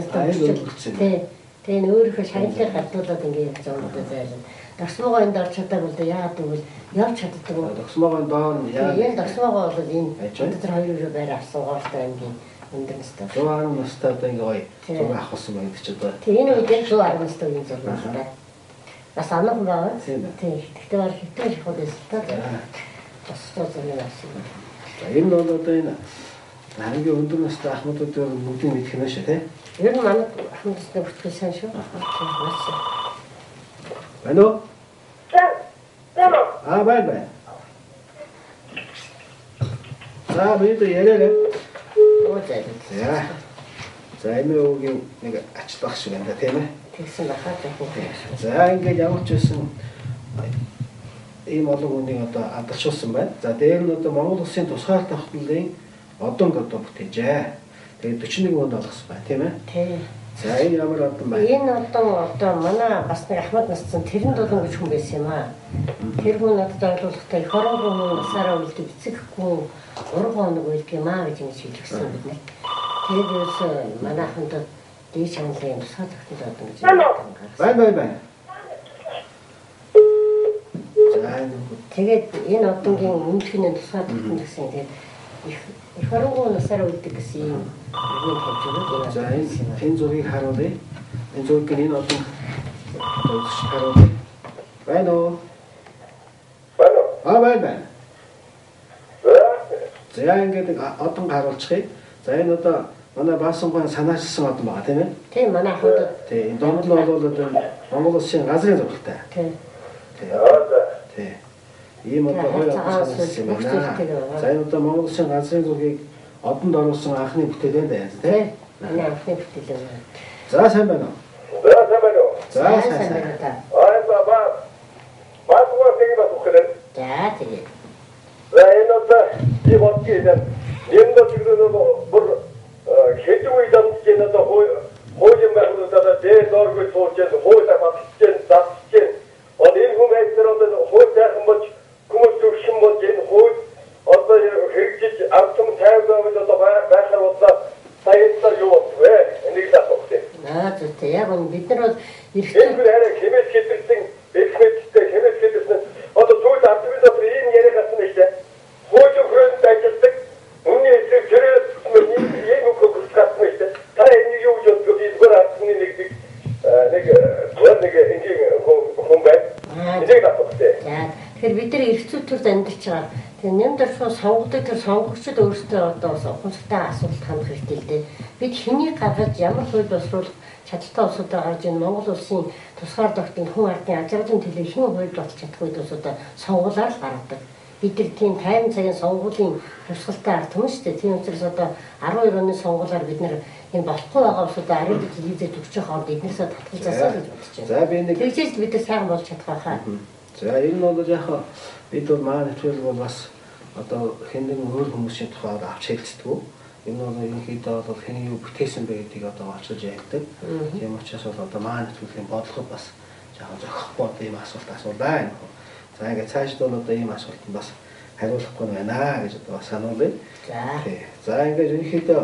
Тэ. Тэгээ өөрийнхөө шагналыг гадуулаад ингээд зовлоо зайлаа. Доксмогоо энд орч чадаагүй л яагаад гэвэл явж чаддаг уу? Доксмогоо доор яа. Энэ доксмогоо бол энэ өндөр хоёр байр авсан гоостай ангийн өндөр настай. 110 настай одоо ингээ гоё зураг авахсан байна гэж одоо. Тэгээ энэ үед 110 настай юм зураг байна. Бас анх байгаа. Тийм. Тэгтээ баг хитэн шахаад байсан та. Бас цоцны авсан. За энэ бол одоо энэ хамгийн өндөр настай ахмадуудын бүгдийг мэдэх юм шүү тий. Ер нь манай ахмадуудын бүртгэл сайн шүү. Байна уу? Байна. За бид яриа. За энэ үгийн нэг ачлах шиг байна тийм ээ. Тэгсэн бахаа тийм. За ингээд ямар ч байсан ийм олон хүнийг одоо алдаршуулсан байна. За дээр нь одоо Монгол Улсын тусгаар тогтнолын одонг одоо бүтээжээ. Тэгээд 41 онд олгосон байна тийм ээ. Тийм. За энэ ямар одон байна? Энэ одон одоо манай бас нэг Ахмад насцсан тэрэн дулан гэж хүн байсан юм аа. Тэр хүн надад ойлгуулахдаа их орон насаараа үлдэх эцэг хүн 3 хоног үлдэх юм аа гэж ингэж хэлсэн бид нэ. Тэгээд манай ахмад дээш хандлын тусгай тогтнол одон гэж байна. Тэгээд энэ одонгийн өмнөхний тусгай тогтнол гэсэн тэгээд их орон насаараа үлдэх гэсэн юм хэлж өгөөд за энэ зургийг харуулъя. Энэ зургийг энэ одон харуулъя. Байна уу? Байна. За ингээд одон харуулчихъя. За энэ одоо манай Баасангаан санаачилсан одон байгаа тийм ээ? Тийм манай хуудад. Тийм. Донд нь бол одоо Монгол Улсын газрын зурагтай. Тийм. Тийм. Ийм одоо хоёр санаачилсан юм байна. За энэ одоо Монгол Улсын газрын зургийг одонд оруулсан анхны бүтээл байна тийм. Манай анхны бүтээл байна. За сайн байна уу? За сайн байна. Баасангаа тэгээд бас ухраа. За тэгээд. За энэ одоо би бодгийсэн. Энэ дэглээ бүр хэдүүй дамжиж энэ одоо хуулийн байгууллагуудаа дээр доргой сууж хуулиар батлж засж одоо энэ хүн хайцаар одоо хууль сайхан болж хүмүүс төвшин болж энэ хууль одоо хэрэгжиж ард түмэн тайван одоо байхаар бодлоо саяар юу вэ? Энийг л асуух тийм. За яг бид нар бол энэ хүн арай хэмээс хэдэрсэн эксперттэй хэмээс хэдэрсэн одоо зүйл ард түмэн дотор ийм яриа гасан байна шүү дээ. Хууль хүрээнд ажилладаг үнний эсрэг төрөөс ийм үг гүцгасан байна шүү дээ. Та энийг юу гэж боддог вэ? Зүгээр ард түмний нэг энгийн хүн байна. Энийг асуух тийм. За тэгэхээр бид нар эрхцүү төрд амьдарч байгаа. Тэгээ нэмд орсон сонгогддог тэр сонгогчид өөрсдөө одоо ухамсартай асуулт хандах хэрэгтэй л дээ. Бид хэнийг гаргаж ямар хууль боловсруулах чадaltaй улсуудаа гарч ийн Монгол улсын тусгаар тогтнол хүн ардын ажиглалын төлөө хэн хууль болж чадахгүй улсуудаа сонгуулаар л гаргадаг. Бид нар тийм тайван цагийн сонгуулийн тусгалтай ард түмэн шүү дээ. Тийм учраас одоо 12 оны сонгуулаар бид нар энэ болохгүй байгаа улсуудаа ариун телевизээр төгсөх хооронд эднээсээ татгалзаасаа гэж бодож байна. За би нэг тэгжээс бид нар сайхан болж чадах байхаа. За энэ нь бол яг бид бол маань нэвтрүүлэг бол бас одоо хэн нэгэн өөр хүмүүсийн тухайд авч хэлцдэг. Энэ бол ерөнхийдөө бол хэн юу бүтээсэн бэ гэдгийг одоо олчилж ярьдаг. Тийм учраас бол одоо маань нэвтрүүлгийн бодлого бас жоохон зохихгүй одоо ийм асуулт асуулаа. За ингээд цаашд бол одоо ийм асуултанд бас хариулахгүй байна гэж одоо сануулъя. За ингээд ерөнхийдөө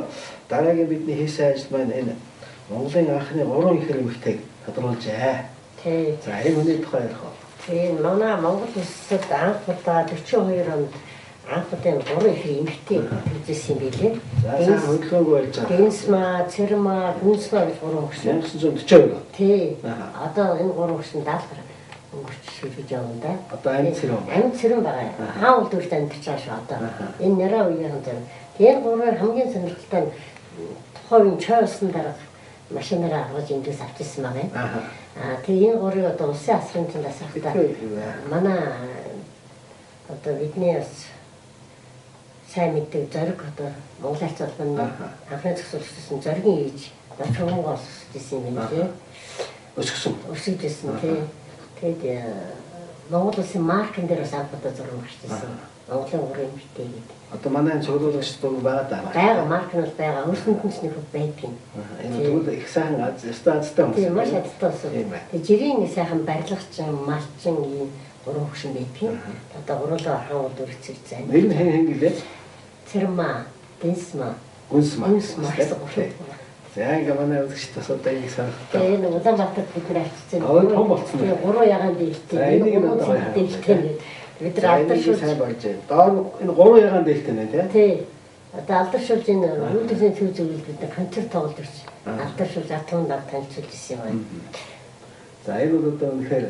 дараагийн бидний хийсэн ажил маань энэ Монголын анхны 3 их эмэгтэйг тодруулжээ. За энэ хүний тухай ярих уу? Тийм манай Монгол улсад анх удаа 42 онд анх удаа 3 их эмэгтэй үзсэн юм билээ. За сайн хөдөлгөөнгүй байж байгаа. Гинсма, Цэрма, Гүнсма гэж 3 хөгшин. 1942. Тий. Одоо энэ 3 хөгшин даалгавар өнгөрч шилжиж байгаа юм да. Одоо амт цэрэн. Амт цэрэн байгаа. Хаан үлдвэрт амьдарч байгаа шүү одоо. Энэ нэраа үеийн дээр. Тэгээд 3 хамгийн сонирхолтой нь тухайн чойсон дараа машинаараа аваад эндээс авчихсан байгаа. Тэгээ энэ 3-ыг одоо улсын асрын цанд асахдаа манай одоо бидний бас сайн мэддэг зориг одоо Монгол Арц улманы анхны зохицуулагчсан зоригийн ээж Батханган олсдсэн юм байна лээ. Өсгөжсэн тий. Тэгээд Монгол улсын маркын дээр бас анхудаа зураг гарчсан. Монголын уран эмэгтэй гэдэг. Одоо манай цуглуулагч дуу байгаа даа. Бага марк нь бол байгаа. Өөрсөнд нь ч нэг байдаг. Энэ тэгвэл их сайн статстай юм. Тийм маш хаттай. Тэгээд жирийн сайхан барилгачин, малчин ийм уран хөгшин байдаг. Одоо уруулаа орхон бол үрцэл зай. Нэр нь хэн гэлээ? Цэрма, Дэнсма, Гүнсма. гэсэн. За ингээ манай үзэгчдээс одоо энийг санахтаа. Тэгээд энэ Улаанбаатар бид нар очсон. Том болсон. Тэгээд 3 ягаан дээлтэй. Энэ дээлтэй. Бид нар алдаршуулж сайн болж байна. Доор энэ 3 ягаан дээлтэй нэ тий. Одоо алдаршуулж энэ үйлдвэрийн төв зөвлөлд бид нар концерт тоглож ирсэн. Алдаршуулж атомд ав танилцуулж ирсэн юм байна. За энэ бол одоо үнэхээр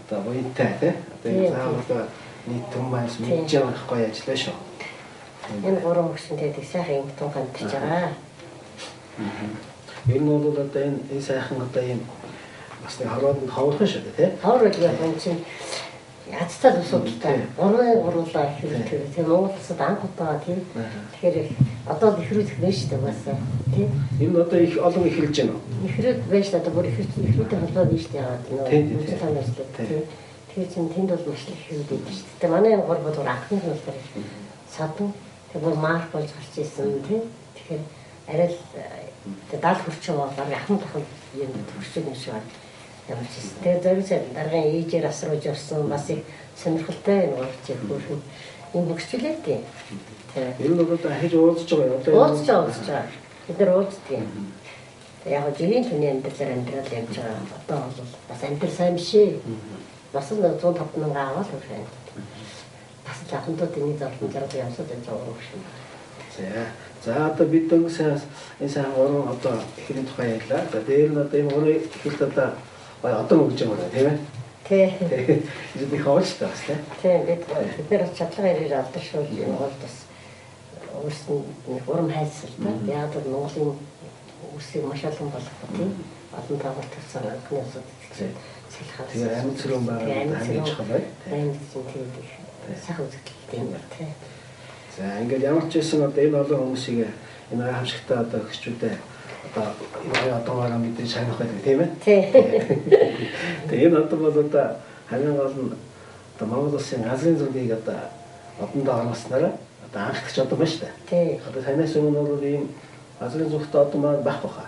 одоо буянтай тий. Одоо энэ цаа одоо нийт хүмүүс мэдж байгаа гоё ажиллаа шүү. Энэ 3 хөгшин тэгээд сайхан юм тун хандж байгаа. Энэ бол одоо энэ сайхан одоо ийм бас нэг хороонд ховорхон шүү дээ тий. Ховор гэж юм чинь язцал усуудтай гуруулаа ихрүүлдэг. Тэгээ Монгол улсад анх удаа тийм. Тэгэхээр одоо ихрүүлэх байж шүү дээ басаа тийм. Энэ одоо их олон ихрүүлж байна уу? Ихрүүд байж одоо бүр ихрүүдтэй холбоо биш дээ яагаад нөө үзэл хамаачлаа тийм. Тэгэхээр чинь тэнд бол маш их ихрүүд байдаг шүү дээ. Манай энэ гол бодвол анхны нь болохоор саду тэгээ бүр марк болж гарч ирсэн тийм. Тэгэхээр арай л 70 хүрч байгаа ахмад ахмад юм төрсөн юм шиг байна. Ямар ч юм. Тэгээ зориг дараагийн ээжээр асруулж орсон бас их сонирхолтой нэг урьд хөрхөн юм хөгжүүлээ тийм. Энэ бол одоо хэж уулзж байгаа юу? Уулзж байгаа. Бид нар уулздаг юм. Тэгээ яг жирийн түүний амьдралаар амьдрал явж байгаа. Одоо бол бас амьдрал сайн биш ээ. Бас л 150,000 аваад байна. Бас л ахмадууд энийг зовлон зараад явсад байж байгаа юм шиг. За одоо бид өнгөсөөс энэ сайн уран одоо ихний тухай ярьлаа. За дээр нь одоо энэ уран ихэлт одоо өгж байгаа тийм ээ. Тий. Энэ их хоолчтой бас тийм. Бид нэр чадлага ярээр алдаршуул энэ бол бас өөрсөн урам хайрцалтай. Яг л Монголын үсийг маш олон болгох тийм. Олон тоглолт тавьсан анхны усад салхаас. Тэгээ амьд цэрүүн байгаа хамгийн чухал бай. Амьд цэрүүн тийм сайхан үзэгдэлтэй юм байна тийм. За ингээд ямар ч байсан одоо энэ олон хүмүүсийг энэ хамшигтай одоо өгчүүдээ одоо энэ одоогаараа мэдээж шагнах байдаг тийм ээ. Тэгээ энэ одоо бол одоо хамгийн гол нь одоо Монгол улсын газрын зургийг одоо одондоо оруулснараа одоо анхдагч одоо байна шүү дээ. Тий. Одоо танаас өмнө бол ийм газрын зургтай одоо маань байхгүй хаа.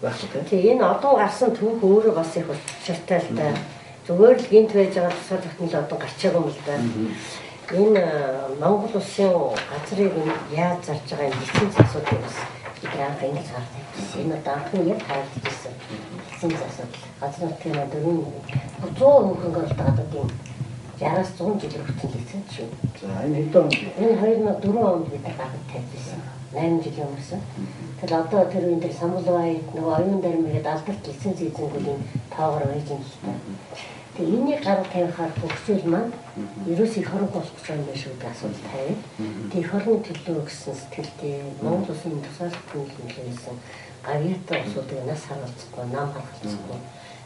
Байхгүй. Тий энэ одоо гарсан түүх өөрөө бас их учиртай л да. Зүгээр л гинт байж байгаа тусгай тогтнол одоо гарчаагүй юм л да. Энэ Монгол улсын газрыг яаж зарж байгаа юм лиценз асуудал бас бид анх ингэж хардаг. Энэ одоо анхны яг харагдчихсан лиценз асуудал. Газрын нутгийн дөрвөн 100 хөнгөн болдог одоо тийм 60-аас 100 жил хүртэл лиценз шүү. За энэ хэдэн он? Энэ 2004 онд бид гаргаж тавьсан. 8 жил өнгөрсөн. Тэгэхээр одоо тэр энэ дээр самбалбай нөгөө оюун дармигээд алдарт лиценз эзэнгүүлийн тоогоор байж юм л та. Тэгээ энийг гаргаж тавихаар хөгжүүл маань ерөөсөө хорон болох гэж байгаа юм шиг асуудал тавиад тэр хорны төлөө гэсэн сэтгэлтэй Монгол улсын тусгай төлөвлөсөн гавьяатай асуудыг нас харуулцахгүй нам гаргалцахгүй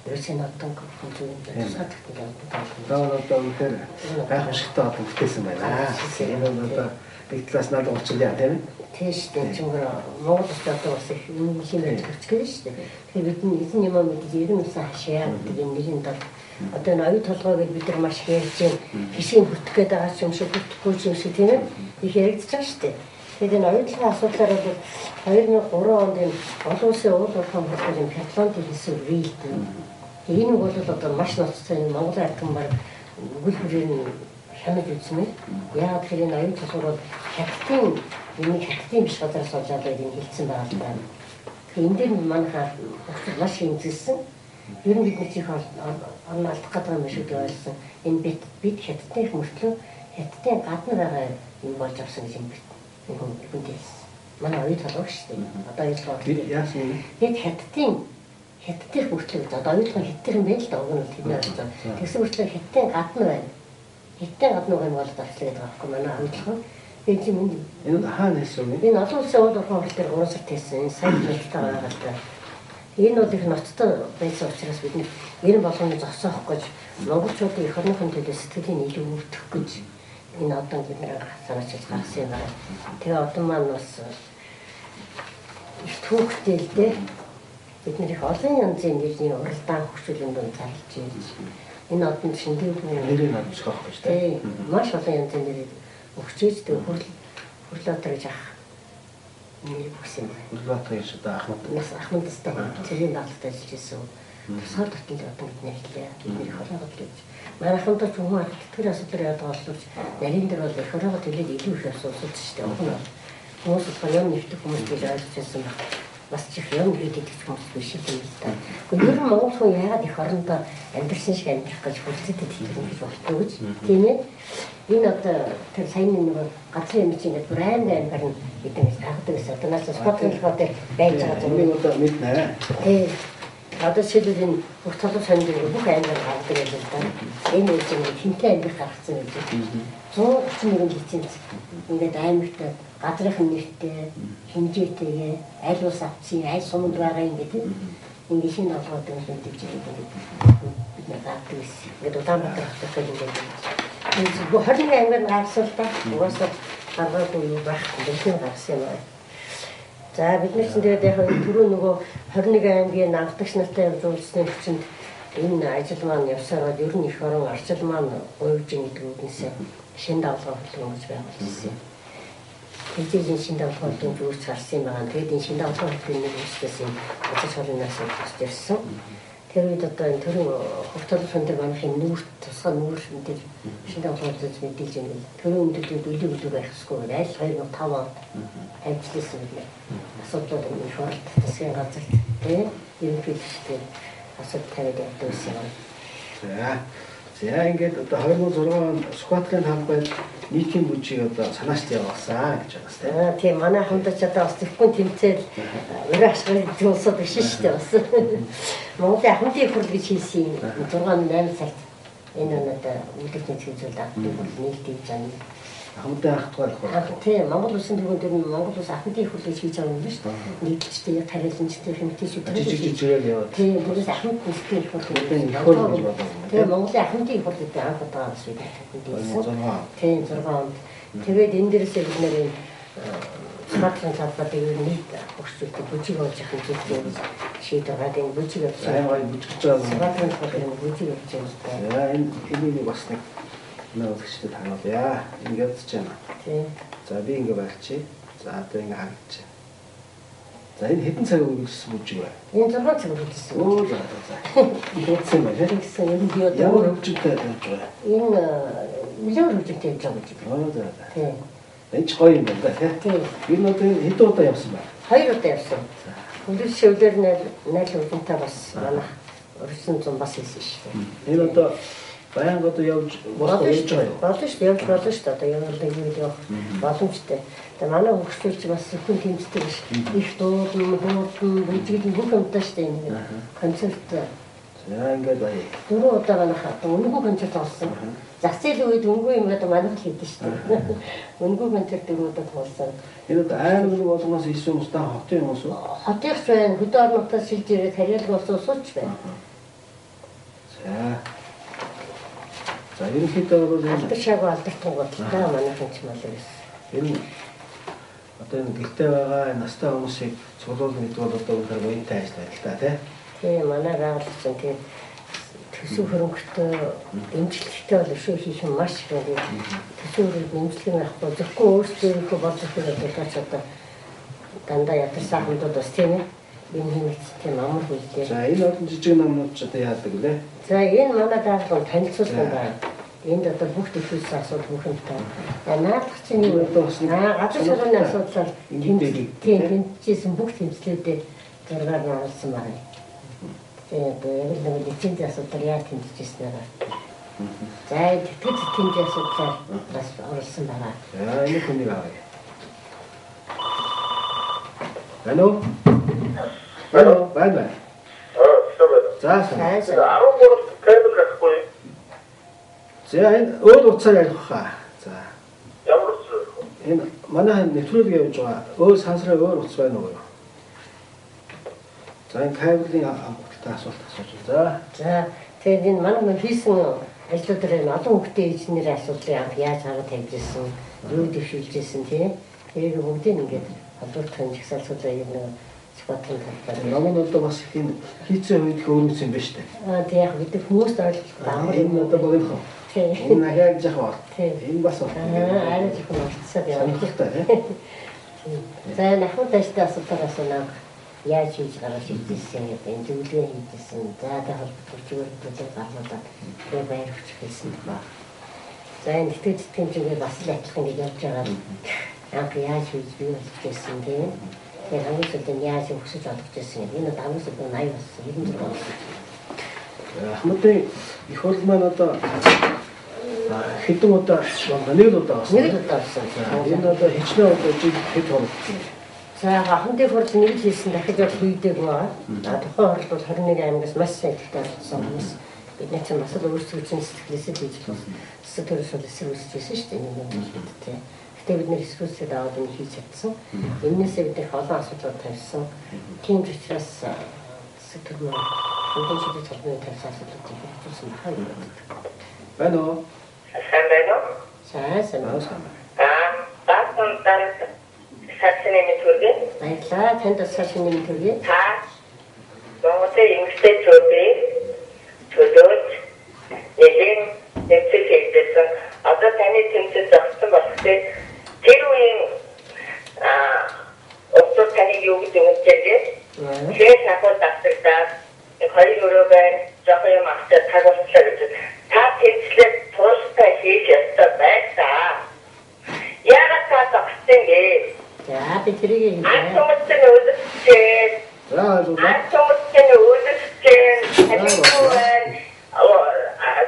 ерөөсөө нотон хөгжүүл тусгай төлөвлөлт одоо үнэхээр гайхамшигтай одоо бүтээсэн байна. Энэ одоо нэг талаас надад уучилаа тийм ээ. Тийм шүү дээ. Зүгээр Монгол улсад одоо бас их юм хийж өгч шүү дээ. Тэгэхээр бид нь эзэн юм мэдээ ерөн усан хашаа гэдэг юм нэгэнд бол одоо энэ оюу толгой гэж бид нар маш их ярьж байна. Хишиг хүртэх гээд байгаа юм шиг хүртэхгүй юм шиг тийм ээ. Их яригдж байгаа шүү дээ. Тэгэхээр энэ оюу толгой асуудлаар бол 2003 онд энэ олон улсын уул уурхайн холбоо юм Атлант хэлсэн вийлдэн. Энэ нь бол одоо маш ноцтой Монгол ардхан баг үйл хүрээ нь хянаж үзсэн юм. Яагаад гэхээр энэ оюу толгой бол хятадын энэ хятадын биш газраас олоод энэ хэлсэн байгаа юм байна. Тэгэхээр энэ дээр манайхаар маш хэмжүүлсэн. Ер нь бидний чих орон алдах гэдэг юм шиг ойлгосон. Энэ бид хятадын мөртлөө хятадын гадна байгаа юм болж авсан гэж юм бит. Энэ хүндээс. Манай оюу толгой шүү дээ. Одоо оюу толгой. Бид яасан юм? Бид хятадын мөртлөө одоо оюу толгой хятадын юм байл л да уг нь тэдний ойлгоо. Тэгсэн мөртлөө хятадын гадна байна. Хятадын гадна байгаа юм бол давчлаа гэдэг байхгүй манай оюу толгой. Энэ юм. Энэ хаана хэлсэн юм? Энэ олон улсын уул уурхайн хөл дээр 3 сард хийсэн. Энэ сайн хэлтэй байгаа л да. Энэ бол их ноцтой байсан учраас бид энэ болгоны зогсоох гэж монголчуудын эх орныхон төлөө сэтгэлийн илүү өртөх гэж Энэ одоо бид нэр санаачиж гаргасан юм байна. Тэгээ одоо маань бас их түүхтэй л дээ. Бид нэр их олон янзын нэгний уралдаан хөгжүүлэн дунд зарлж ийж. Энэ одон шиндээ нэрийг надчих واخгүй шүү дээ. Маш олон янзын нэрийг өгчөөж тэг Хүрлбаатар гэж ах нэр өгсөн байна. Хүрлбаатар гэж одоо Ахмадтай тэрийн даалгаварт ажиллаж байсан. Тусгаар татсан одоо бид нэрлээ. Бидний хорогод гэж. Манайханд ч хүмүүс тэтгэр асуудал яадаг боловч нарийн дээр бол их хорогод хэлээд илүү их асуудал шүү дээ. Хүмүүс болохоор нэгдэх хүмүүс гэж ойлгож байсан баг. Бас чих юм хийдэг хүмүүс биш юм л та. Гэхдээ ер нь Монгол хүн яагаад их орондоо амьдрсан шиг амьдрах гэж хүлцэдэд хэлдэг гэж болтоо гэж. Тийм ээ. Энэ одоо тэр сайн нэг газрын юм чинь бүр айн барин гэдэг нь хагдаг гэсэн. Одоо нас спотлохоо дээр байж байгаа юм. Энэ одоо мэднэ. Одоо шилжил энэ бүх толгой сонд бүх аймаг гаргадаг юм л да. Энэ үеч нь хинтээ аймаг гаргацсан юм чинь. 131 лиценз. Ингээд аймагт газрын нэртэй, хэмжээтэйгээ аль ус авцсан, аль суманд байгаа юм гэдэг. Ингээд шинэ олгоод юм дижиг бид нэг гаргадаг гэсэн. Тэгээд Улаанбаатар хотод ингээд. Энэ бүх 21 аймаг гаргасан л да. Угаасаа гаргаагүй юу байх юм гаргасан юм байна. За бид нар чинь тэгээд яг түрүү нөгөө 21 аймгийн намтагч нартай явж уулзсны хүчинд энэ ажил маань явсараад ер нь их орон арчил маань гуйж гэдэг үгнээс шинэ давлгаа хөтөлбөр байгуулсан. Тэжээлийн шинэ давлгаа хөтөлбөр үүсгэж гарсан юм байна. Тэгээд энэ шинэ давлгаа хөтөлбөрийн үүсгээс юм ажил холбоноос тусч ирсэн. Тэр үед одоо энэ төрийн хөгтөл фонд манайхын нүүрт тусгай нүүр энэ шинэ давлгаа хөтөлбөр мэдээлж байгаа. Төрийн үндэслэлд үлээ байх хэрэггүй аль 2005 онд ажилласан юм. Асуудлууд их оролт засгийн газар тийм ерөнхийдөө асуудал тавиад явсан юм. За ингээд одоо 2006 онд Сүхбаатарын хамгаалалт нийтийн бүжийг одоо санаачд явуулсан гэж байна. Тийм манай хамтач одоо бас зөвхөн тэмцээл урагшгал зүйлсүүд биш шүү дээ бас. Монголын хамтын хурл гэж хийсэн 6-8 цагт энэ өнөөдөр үлдэгчний зөвлөлд авдаг бол нийлдэж байна. Хамтын ахтгай хурл. Тийм Монгол улсын төрөнд дээр Монгол улс ахмадын хурл гэж хийж байгаа юм биш үү? Нийтлэгчтэй яг тариаланчтай хэмтээшүүд жижиг яваад. Тийм тэрээс ахмад улсын хурл гэж боддог. Тийм Монголын ахмадын хурл гэдэг анх удаа бас бид хэлсэн. Тийм 6 онд. Тэгээд энэ дээрээс бид нэр Сүхбаатарын талбайд ер нь нийт хөгжүүлдэг бүжиг болж явах гэж шийдвэр гаргад энэ бүжиг явуулж байгаа. Бүжигч байгаа. Сүхбаатарын талбайд бүжиг явуулж байгаа. Энэ бас нэг нөөцтэй таниулъя. Ингээд ч юм. Тийм. За би ингэ барьчих. За одоо ингэ харагдчих. За энэ хэдэн цаг үргэлжлсэн бүжиг вэ? Энэ 6 цаг үргэлжлсэн. Оо за. Ингэсэн байна. Тэгсэн юм би одоо ямар хөгжөлтэй байж байгаа. Энэ нэлээд хөгжөлтэй байж байгаа бүжиг. Оо за. Тийм. Энэ ч гоё юм байна тийм. Энэ одоо хэдэн удаа явсан бэ? 2 удаа явсан. Хөлөс шивлэр найл хөлөнтэй бас манай өрсөн зам бас хийсэн шүү дээ. Энэ одоо баян одоо явж болно шүү дээ. Болно шүү дээ. Явж болно шүү дээ. Одоо явах боломжтой. Тэгээ манай хөгжүүлч бас хүн тэмцдэг ш. Их дуудан бүжиглэн бүх юмтай шүү дээ. Энэ концерт. За ингээд баяа. 4 удаа манайхаа өнгөө концерт болсон. Зах зээлийн үед өнгөө юм одоо манайх хийдэж шүү дээ. Өнгөө концерт 4 удаа болсон. Энэ одоо аймаг болгоноос ирсэн хүмүүс та хотын хүмүүс үү? Хотынх байна. Хөдөө орнуудаас шилж ирээд хариалга болсон сууч байна. За ерөнхийдөө бол алдар шаг алдартан бодлоо манайхан ч мал байсан. Энэ одоо энэ гэлтэй байгаа настай хүмүүсийг цуглуулна гэдэг бол одоо үнээр воентай ажиллаа л та тийм. Тийм манай байгууллага чинь тийм төсөв хөрөнгөтэй эмчилгээтэй бол өшөө хийх юм маш их байдаг. Төсөв хөрөнгө эмчилгээ байхгүй зөвхөн өөрсдөө бодлох хэрэгтэй ч одоо дандаа ядарсан хүмүүс бас тийм ээ. Энэ хэмээх тийм амар хүлээ. За энэ олон жижиг намнууд ч одоо яадаг лээ. За энэ манай даалгавар танилцуулсан байна. Энд одоо бүх төсвөөс асуудал бүх юм таа. Наадах чинь юу вэ? Газар шуурны асуудлаар тэмцээсэн бүх тэмцлүүдэд зургаар нь оруулсан байна. Тэгээд яг л нэг лицензийн асуудал яаж тэмцэжсэн байгаа. За тэтгэж тэмцээ асуудлаар бас оруулсан байна. За энэ хүнийг авъя. Алло. Байна. За. 13 кабель гахгүй. За энэ өөр утсаар ярих хаа. За. Ямар утас вэ? Энэ манай нэвтрүүлэг явуулж байгаа. Өөр сансраа өөр утас байна уу? За энэ кабелийн амттай асуулт асууж байна. За тэгээд энэ манай хийсэн ажлуудаар олон хүүхдээ эзнэрийн асуудлыг анх яаж хараад тавьжсэн, юу дэвшүүлжсэн тийм. Тэгээд бүгдийг ингээд холбогдох жагсаалцуулаа юм нэг бодлон талбай. Намын одоо бас хин хийцэн үед хөөрөмс юм байна шүү дээ. Тэг яг бид хүмүүст ойлголт амар Энэ одоо богино. Энэ яг жахаа. Энэ бас арай жоохон болцсоо яа. сонирхолтой тийм. За нахуй дэжтэй асуудалаас нэг яаж хийж гаргаж ирсэн юм бэ? Зөвлөгөө хийжсэн. За та холбогдох зүйлүүд гаргуулаад тэгээ баяр хөөрч хэлсэн ба. За энэ тэтгэж хэмжээгээ бас л адилхан гэж явж байгаа. Яг яаж хийж бий болчихсон тийм. Тэгээд хамгийн сүүлд яаж өгсөж олгожсэн юм. Энэ хамгийн сүүлд 80 болсон. 96 болсон. Хамтын их хурл маань одоо хэдэн удаа нэг л удаа болсон. Нэг л удаа болсон. Энэ одоо хичнээн удаа жиг хэд хурл. За хамтын хурл нэг л хийсэн дахиж бол хийдэг байгаа. Тухайн хурл бол 21 аймагаас маш сайн ихтэй болсон хүмүүс. Бид нэг ч бас л өөрсдөө сэтгэлээсээ хийж болсон. Эсвэл төрөөс эсрэг үүсчихсэн шүү дээ. Нэг юм тийм. Гэтэ бид нэр эсрүүсээд аваад энэ хийж чадсан. Эннээсээ бид их олон асуудлууд тавьсан. Тийм ч учраас сэтгэл маань хамтын чиглэл толгойн тавьсан асуудлуудыг хэрэгжүүлсэн байна юм. Байна уу? Сайн байна уу? Сайн байна. Баасан дараа сарчны мэдүүлгээ. Баярлалаа. Танд сарчны мэдүүлгээ. Та Монголын эмэгтэй чөлөө чөлөөт нэгэн тэмцэл хийсэн. Одоо таны тэмцэл зогссон болохгүй. Тэр үеийн одоо таны юу гэдэг юм бэ? Тэр нахад татагдаад 2 өрөө байна. Жохоо юм ахтай тагуулчлаа гэж. Та тэмцлээ тууштай хийж явсан байсан. Яагаад та зогссон бэ? За би тэрийг юм. Антомцны үзэгчээ. За зөв. Антомцны үзэгчээ.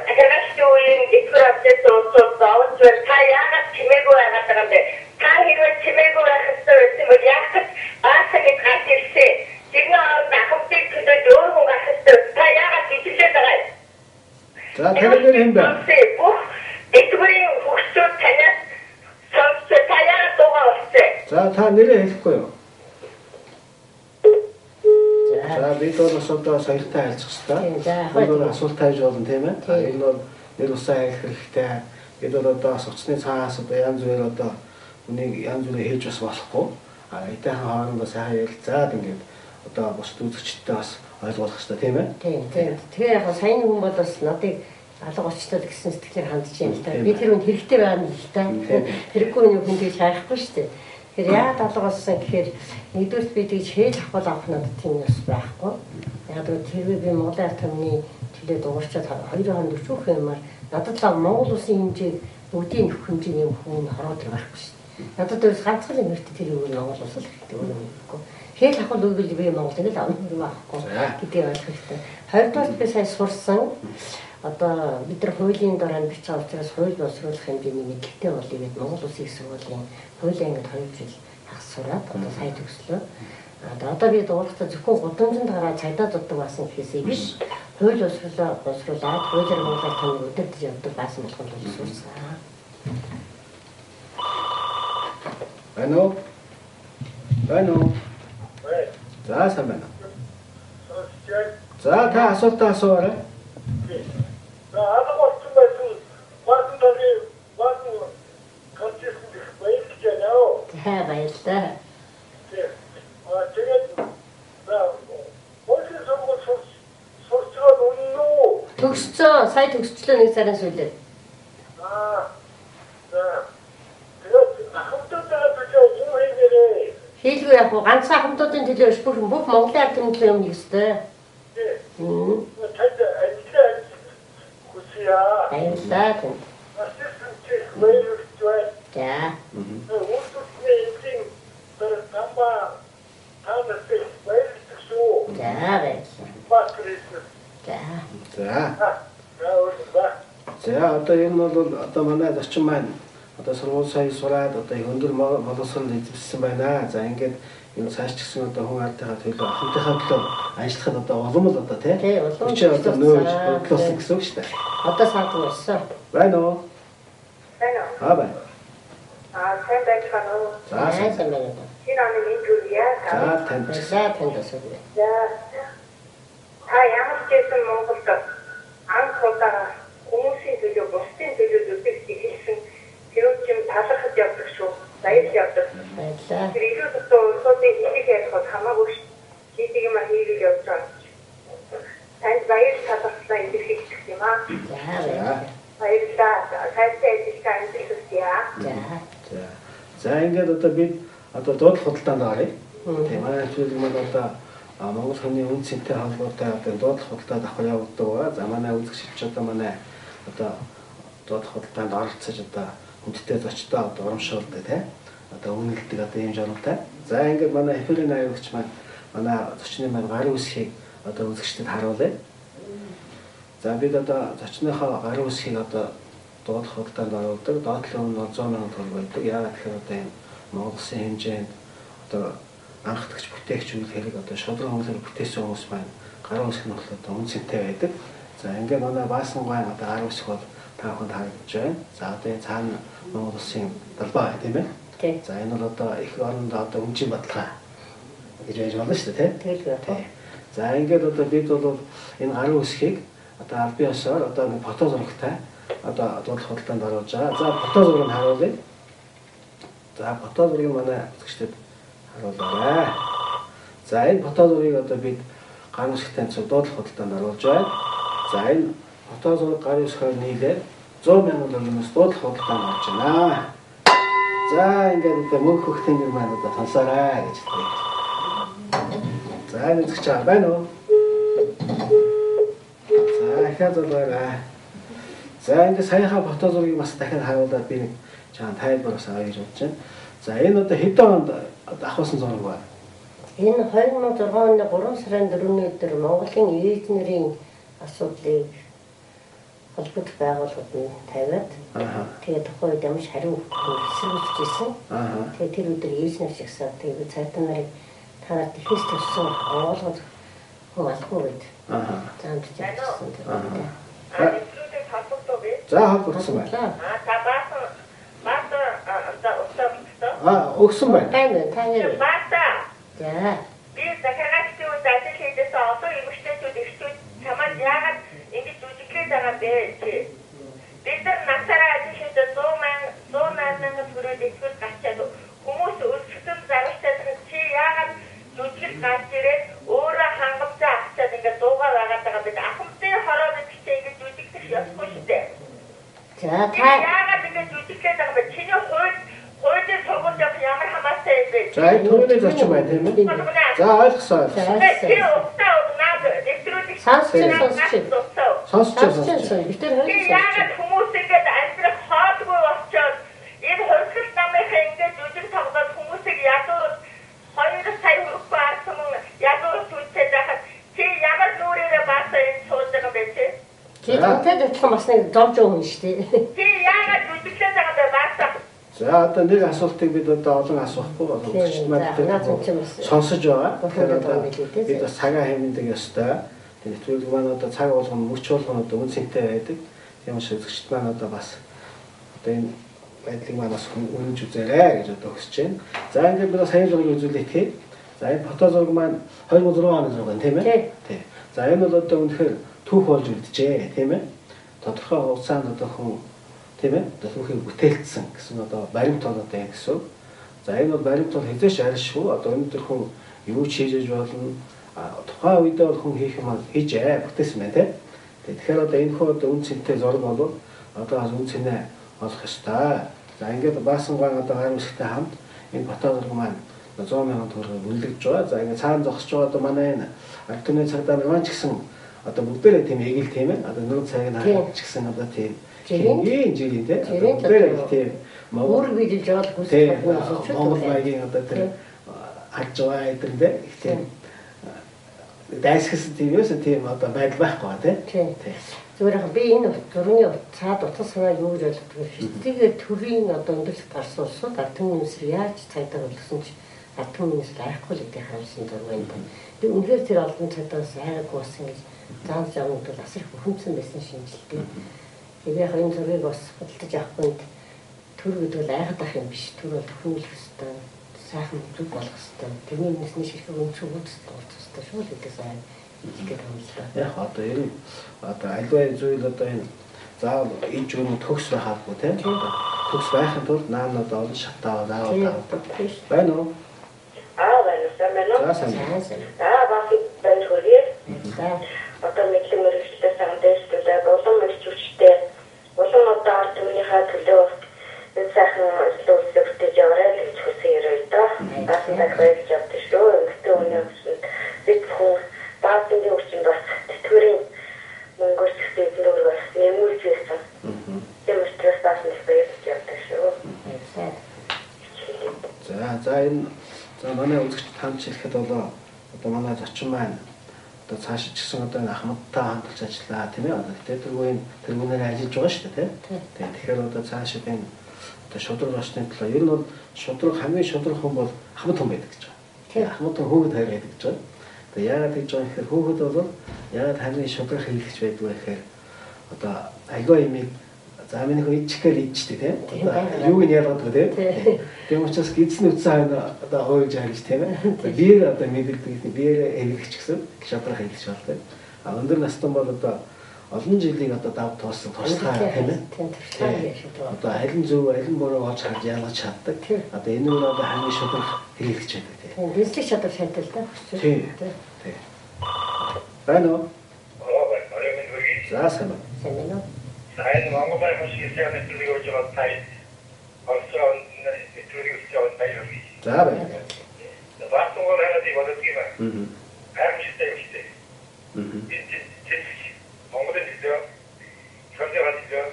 Ахаргашгүй дэврэгтэй тооцоо заавч та яагаад чимээгүй байгаад байгаа юм бэ? Та хэрвээ чимээгүй байх ёстой байсан бол яагаад аасыг гатилсэ? Тэгнэ дахиад төлөө өөр хүн гах ёстой. Та яагаад ичилээд байгаа юм? За тэр юм байна. Бүх дэврийн хөгсөд танаас сонсож та яагаад дуугаа болчихсон? За та нэрээ хэлэхгүй юу? За бид бол одоо саяхан айлзах хэрэгтэй. Энэ асуулт тааж болно тийм ээ. Энэ бол нэр усаа хийх хэрэгтэй. Бид бол одоо сурцны цаас одоо янз бүр одоо үнийг янз бүрээр хийж бас болохгүй. Эдгээр хоорондоо сайхан ярилцаад ингээд одоо бусд үзэгчдтэй бас ойлгуулах хэрэгтэй тийм ээ. Тийм. Тэгээ яг сайн хүн бол бас надыг алга болчихлоо гэсэн сэтгэлээр хандж юм л та. Би тэр үнд хэрэгтэй байгаа юм л та. Хэрэггүй хүн гэж хайхгүй шүү дээ. Тэгэхээр яагаад алга болсон гэхээр нэгдүгээр би тэгж хийж авах авах надад тийм бас байхгүй. Яг л тэрвээ би Монголын ард түмний төлөө дуурчаад 240 юмар надад л Монгол улсын хэмжээг бүгдийн нөх хэмжээний хүн хороод байхгүй шүү дээ. Надад бас ганцхан юм хэрэгтэй тэр үг Монгол улс л хэрэгтэй үнэн үгүй. Хийж авах үйл би Монголыг л авах юм байхгүй гэдгийг ойлгох хэрэгтэй. Хоёрдугаар би сайн сурсан одоо бид нар хуулийн дороо бичиж байгаа учраас хууль боловсруулах хэмжээний мэдлэгтэй болъё гэд Монгол Улсын их сургуулийн хуулийн ангид 2 жил хагас сураад одоо сайн төгслөө. Одоо би дууралтаа зөвхөн гудамжинд гараад цагдаа дутдаг басан гэхээсээ биш хууль боловсруулаад хуулиар Монголоор тань өдөртөж явдаг басан болгонд бол сурсан. Байна уу? Байна уу? За сайн байна. За та асуултаа асууваарай. Алгорч байсан баасан дөрөв баасан концерт баярлж байна уу? За баярлалаа. Тэгээд Монголын сургууль сурчгаад үнэн үү? Төгсцөө сая төгсчлөө нэг сарын сүүлд. За. Тэгээд ахмадуудаа бичээ юу хийгээрээ? Хийлгүй яг ганцхан хамтуудын төлөө биш бүх Монголын ард түмний төлөө юм нэгстэй. Танд ажил хүсье. Баярлалаа танд. Ассистент баярлж байна. За. Өөрсдөө эцэг тэр тамба таадас баярлж шүү. За баярлалаа. Бакрис. За одоо энэ бол одоо манай зочин маань одоо сургууль сая сураад одоо өндөр боловсрол эзэмшсэн байна. За ингээд энэ цааш ч гэсэн одоо хүн ардынхаа төлөө ахмадынхаа төлөө ажиллахад одоо улам л одоо тий улам ч одоо нөөж бодлоосон гэсэн үг шүү дээ. Одоо саад болсон. Байна уу? Байна уу? Байна. Сайн байна уу? За сайн байна. Энэ оны мэдүүлээ. За танд асуулт. За. Та ямар ч гэсэн Монголд анх удаа хүмүүсийн төлөө бусдын төлөө зүтгэж хэлсэн хэрэг юм талархаж явдаг шүү. Баяр явдаг. Баярлалаа. Тэр илүү дутуу улсуудын хэлийг ярихад хамаагүй шүү. Хийдэг юм хийгээд явж байгаа. Танд баяр талархлаа илэрхийлэх юм аа. Баярлалаа. Хайртай ажиллагаа амжилттай. За ингээд одоо бид одоо дуудлага худалдаанд оръё. Тийм манай төлөв маань одоо Монгол хүний үн цэнтэй холбоотой одоо дуудлага худалдаанд авах явагддаг ба. За манай үзэгчид одоо манай одоо дуудлага худалдаанд оролцож одоо хүндтэй зочдоо одоо урамшуулдаг тийм одоо үнэлдэг одоо юм журмтай. За ингээд манай эфирийн аюулгч маань манай зочны маань гарын үсгийг одоо үзэгчдэд харуулъя. За бид одоо зочныхоо гарын үсгийг одоо дуудлага худалдаанд оруулдаг. Доотлон нь 100 сая төгрөг байдаг. Яагаад гэхээр одоо энэ Монгол Улсын хэмжээнд одоо анхдагч бүтээгч үйл хэрэг одоо шудраг хөнгөлөөр бүтээсэн хүмүүс маань гарын үсэг нь одоо үн цэнтэй байдаг. За ингээд манай Баасан гуайн одоо гарын үсэг бол та бүхэнд харагдаж байна. За одоо энэ цаана Монгол Улсын далбаа тийм ээ. За энэ бол одоо их оронд одоо өмчийн баталгаа гэж байж болно шүү дээ тийм. Тэгэл. За ингээд одоо бид бол энэ гарын үсгийг одоо аль биесээр одоо нэг фото зурагтай одоо дуудлага худалдаанд оруулж байгаа. За фото зургийг харуулъя. За фото зургийг манай үзэгчдэд харуулаарай. За энэ фото зургийг одоо бид гарын үсэг танилцуулга дуудлага худалдаанд оруулж байна. За энэ фото зураг гарын үсгээр нийлээд 100 сая төгрөгөөс дуудлага худалдаанд орж байна. За ингээд одоо мөнх хөх тэнгэр маань одоо сонсоорой гэж хэлдэг. За энэ үзэгч байна уу? За дахиад зургаарай. За ингээд саяхан фото зургийг бас дахиад харуулаад би нэг чам тайлбар бас авъя гэж бодож байна. За энэ одоо хэдэн онд авахсан зураг ба? Энэ 2006 оны 3 сарын 4-ний өдөр Монголын эзнэрийн асуудлыг холбогд байгууллагууд нь тавиад тэгээд тухайн үед ямар ч хариу эсэргүүцэж ирсэн. Тэгээд тэр өдөр эзнэр шигсаа тэгээд цайтан нарыг танаар тэхээс төссөн оолгод хүн алгүй үед. Заамж чадсан гэдэг. За холбогдсон байна. Өгсөн байна. Таны. За. Би захиагч юу дасал хийдээс одоо эмэгтэйчүүд эхчүүд чамд яагаад ингэж үжиглээд байгаа бэ чи? Бид нар насаараа ажиллаж 100 мянган төгрөг эсвэл гачаад хүмүүс өрсөлдөл зарвалцаад чи яагаад жүжигл гарч ирээд өөрөө хангамжаа авчаад ингээд дуугаа байгаад байгаа бид ахмадын хороо бичтэй ингэж жүжиглэх ёсгүй шүү дээ. За та яагаад ингэж жүжиглээд байгаа бэ? Чиний хуулийн сургууль явах ямар хамаатай юм бэ? За энэ түрүүний зочин байна тийм ээ. За ойлгосон. Сонсч. Битэр яагаад хүмүүс ингэж амьдрах хоолгүй болчоод энэ хөргөл намынхаа ингэж жүжиг тоглоод хүмүүсийг ядуур 2 сая хүрэхгүй арсан ядуур түлцээд байхад чи ямар нүрээрээ баасаа энэ сууж байгаа бэ чи? Чи тэнтэд очих бас нэг зовж өгнө шүү дээ. Чи яагаад жүжиглээд байгаа бэ баасаа? За одоо нэг асуултыг бид одоо олон асуухгүй болгоомжтой маань сонсож байгаа. Тэгэхээр бид бас цагаа хэмнэдэг ёстой. Нэвтрүүлэг маань одоо цаг болгоно, мөч болгоно одоо үн цэнтэй байдаг. Тийм учраас үзэгчд маань одоо бас одоо энэ байдлыг маань бас үнэнж үзээрэй гэж одоо хүсэж байна. За ингээд бид саяны зургийг үзүүлэх гээд. За энэ фото зураг маань 2006 оны зураг байна тийм ээ? Тийм. За энэ бол одоо үнэхээр түүх болж үлджээ тийм ээ? Тодорхой хугацаанд одоо хүн тийм ээ? Одоо түүхийг бүтээлцсэн гэсэн одоо баримт бол одоо юм гэсэн. За энэ бол баримт бол хэзээш арилшгүй. Одоо өнөөдөр хүн юу ч хийж болно. Тухайн үедээ бол хүн хийх юм хийж бүтээсэн байна тийм. Тэгэхээр одоо энэ хөө одоо үн цэнтэй зураг бол одоо бас үн цэнэ олох ёстой. За ингээд Баасан гуайн одоо гарын үсэгтэй хамт энэ фото зураг маань 100 сая төгрөг үнэлэгдэж байгаа. За ингээд цаана зогсож байгаа одоо манай энэ ард түмний цагдаа нар маань ч гэсэн одоо бүгдээрээ тийм эгэл тийм ээ. Одоо нэг цагийг харж ч гэсэн одоо тийм жирийн тийм. Бүгдээрээ тийм Монгол бидж жаал хүсэж байгаа. Монгол маягийн одоо тэр харж байгаа эдгэрдээ их тийм дайсгсан тийм юусэн тийм одоо байдал байхгүй тийм. Зүгээр би энэ зургийн цаад утга санаа юу гэж ойлгодог вэ? Тэгээд төрийн одоо өндөрлөлт гарсан улсууд ард түмний министр яаж цагдаа болгосон ч ард түмний министр айхгүй л гэдэг харуулсан зураг байна. Тэг үнэхээр тэр олон цагдаас айгаагүй болсон гэж зааж яваад бол асар их хүнсэн байсан шинжилтэй. Тэгээд энэ зургийг бас худалдаж авах үед төр гэдэг бол айгаад ах юм биш. Төр бол төхөөлөх ёстой. Сайхан зүг болгох ёстой. Тэрний нэсний ширхэг өнцөг үүдстэй болох ёстой шүү гэдэгээс яг одоо энэ одоо альва зүйл одоо энэ заавал иж өрн төгс байхаагүй тийм. Төгс байхын тулд наанууд олон шатаа заавал байна уу? байна. За сайн. Бас байна хөргий. Одоо мэдлэг мэргэжлээс сандээстэй болон мэргэжчтэй болон одоо түүнийхээ төлөө сайхан ажил үйлстэй яваарай гэж хүсэн ярил да. Бас дахиад явдаг шүү. Эмэгтэй хүний өсөнд бид хүн баазын үрчин бас тэтгэврийн Монгол хэсэгт бас нэмүүлж байсан. Тийм учраас бас нэхбэж явдаг шүү. За энэ манай үзэгч таамж хэлэхэд бол одоо манай зочин маань одоо цааш ч гэсэн одоо ахмадтай хамтарч ажиллаа тийм ээ. Тэгээд тэргүүнээр ажиллаж байгаа шүү дээ тийм. Тэгэхээр одоо цааш энэ одоо шудраг очны төлөө ер нь бол шудраг хамгийн шудраг хүн бол ахмад хүн байдаг гэж байгаа. Тийм ахмад хүн хөөгд хайр байдаг гэж байгаа. Тэгээд яагаад гэж байгаа юм гэхээр хөөгд бол яагаад хамгийн шудраг хэлэгч байдаг вэ гэхээр одоо айгаа имийг за миний хөө ичгээр ичтэй тийм. Юуг нь ялгаад байгаа тийм. Тийм учраас гидсэн үтсэн одоо хойж харж тийм ээ. Биер одоо мэддэг биер хэлэгч гэсэн шудраг хэлэгч болтой. А өндөр настан бол одоо олон жилийн одоо дав туусан туслахаа тийм ээ. Одоо алин зөв алин буруу олж харж ялгаж чаддаг. Одоо энэ нь одоо хамгийн шудраг хэлэгч байдаг тийм. Дэнслэг шадар шантал та. Тийм. Байна уу? За сайн байна. Сайн байна уу? сайн Монгол байхын шийдэл нэвтрүүлэг явуулж байгаа тань орсон нэвтрүүлэг хийж байгаа баяр. За байна. Баатангол хагаад болоод гима. Хармштай юм штэй. Монголын хэлээр хөрдөгөөд хэлээ.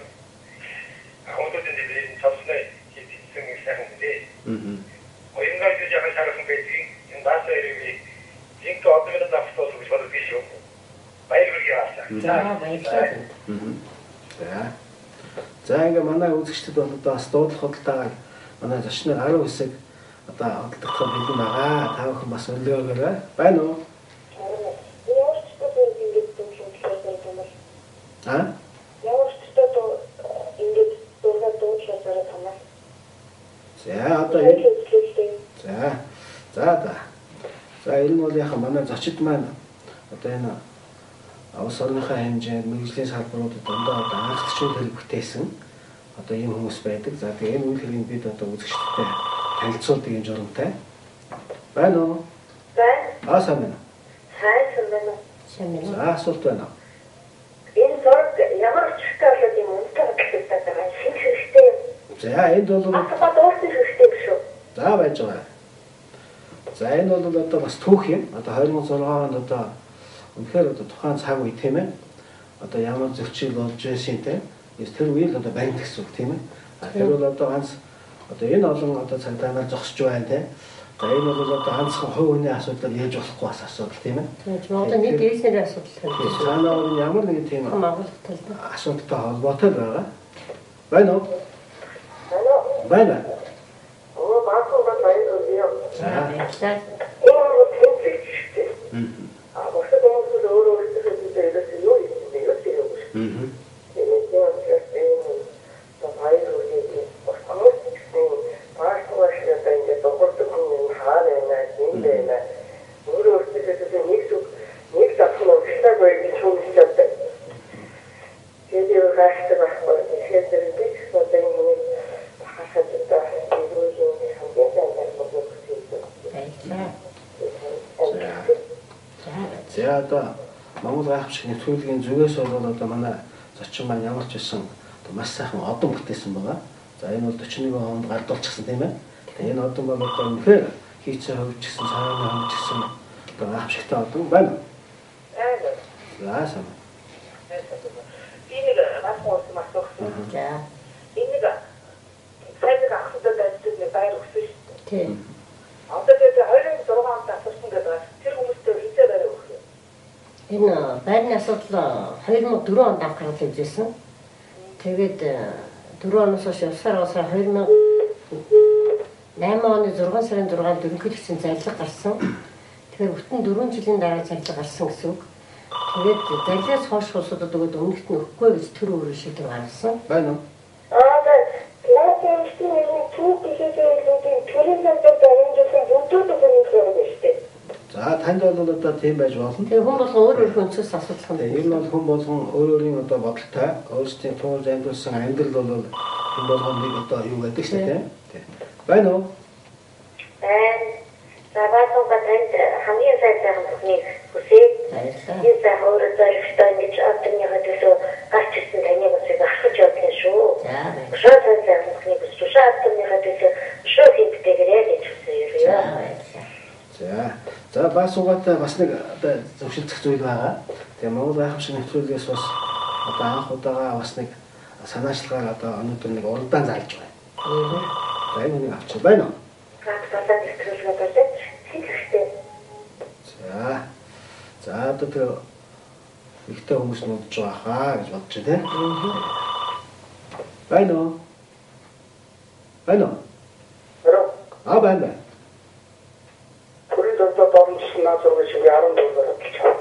Ахмадуудын хэлээр цавснаа хийсэн сайхан дээ. Оюнгаж яхан шархан байдаг. Энэ баасаарыг зинк одмод давтуулж гэж бодож биш үү? Баяр хүргэе аашаа. За баярлалаа. За ингээ манай үзэгчдэд бол одоо бас дуудлах худалдаагаар манай зочны 10 хэсэг одоо худалдах бэлэн байгаа. Та бүхэн бас өглөөгөөрэй. Байна уу? Ямар ч одоо ингэж дургад дуудлахаараа тамаа. За одоо За энэ бол яхаа манай зочид маань одоо энэ улс орныхаа хэмжээнд мэргэжлийн салбаруудад дандаа одоо анхлагчийн хэрэг бүтээсэн одоо ийм хүмүүс байдаг. За тэгээ энэ үйл хэргийг бид одоо үзэгчдэд танилцуулдаг юм журамтай. Байна уу? Байна. Сайн байна. Сайн байна. Сайн байна. За асуулт байна. Энэ зураг ямар ч талаар юм унтаа гэдэг байгаа шинэ хэрэгтэй. За энд бол Атга дуусны хэрэгтэй шүү. За байж байгаа. За энэ бол одоо бас түүх юм. Одоо 2006 онд одоо үнэхээр одоо тухайн цаг үе тийм ээ. Одоо ямар зөрчил болж байсан тийм. Тэр үеийг одоо баримт гэсэн үг тийм ээ. Тэр бол одоо ганц одоо энэ олон одоо цагдаагаар зогсож байна тийм. За энэ бол одоо ганцхан хувь хүний асуудал яаж болохгүй бас асуудал тийм ээ. Тийм одоо нийт дэвснэр асуудал байна. Санаа бол ямар нэг тийм Агуулгатай асуудалтай холбоотой байгаа. Байна уу? Байна. Баатангол баяр хүргэе. За баярлалаа. За одоо Монгол гайхамшиг нэвтрүүлгийн зүгээс бол одоо манай зочин маань ямар ч байсан маш сайхан одон бүтээсэн байгаа. За энэ бол 41 онд гардуулчихсан тийм ээ. Тэгээ энэ одон бол одоо үнэхээр хийцээ хөвчихсэн, цаана хөвчихсэн одоо гайхамшигтай одон байна. За сайн. Энэ бас мас. За. Энэ сайд ахсад дайцдаг байр өгсөн шүү дээ. Тийм. Одоо тэгээд 26 онд асуусан гэдэг тэр хүмүүстэй хизээ байр өгсөн. Энэ байрны асуудал 2004 онд анх гарч ирсэн. Тэгээд 4 оноос хойш явсаар 2008 оны 6 сарын 6-нд ерөнхийдөө гэсэн зарлага гарсан. Тэгэхээр бүтэн 4 жилийн дараа зарлага гарсан гэсэн үг. Тэгээд зарлагаас хойш улсуудад өгөөд өмнөхд нь өгөхгүй гэж тэр өөрөөр шийдвэр гаргасан. Байна уу? За За танд бол одоо тийм байж болно. Тэгээ хүн болгон өөр өөр хүнсээс асуудал юм. Тэгээ ер нь бол хүн болгон өөр өөрийн одоо бодолтой, өөрсдийн туулж амьдсан амьдрал бол хүн болгон нэг одоо юу гэдэг шүү дээ. Тийм. Байна уу? За баасууга танд хамгийн сайхан бүхнийг хүсье. Энэ сайхан өөрөөсөө ихтэй ингэж одныхоо төсөө гарч ирсэн таны бүсийг авах явдсан шүү. Шууд сайхан бүхнийг хүсэж одныхоо төсөө шууд хинтгээрээ гэж хүсье. За баасуугатай бас нэг одоо зөвшөлдөх зүйл байгаа. Тэгээ Монгол гайхамшиг нэвтрүүлгээс бас одоо анх удаага бас нэг санаачлагаар одоо өнөөдөр нэг уралдаан зааж байгаа. За энэ нэг авчих байна уу? За одоо тэр ихтэй хүмүүс нь удаж байгаа хаа гэж бодож байна тийм. Байна уу? Байна уу? Байна. Төрийн зөвлөлд орнолцсон наазуугийн шиг 14 болчихсон.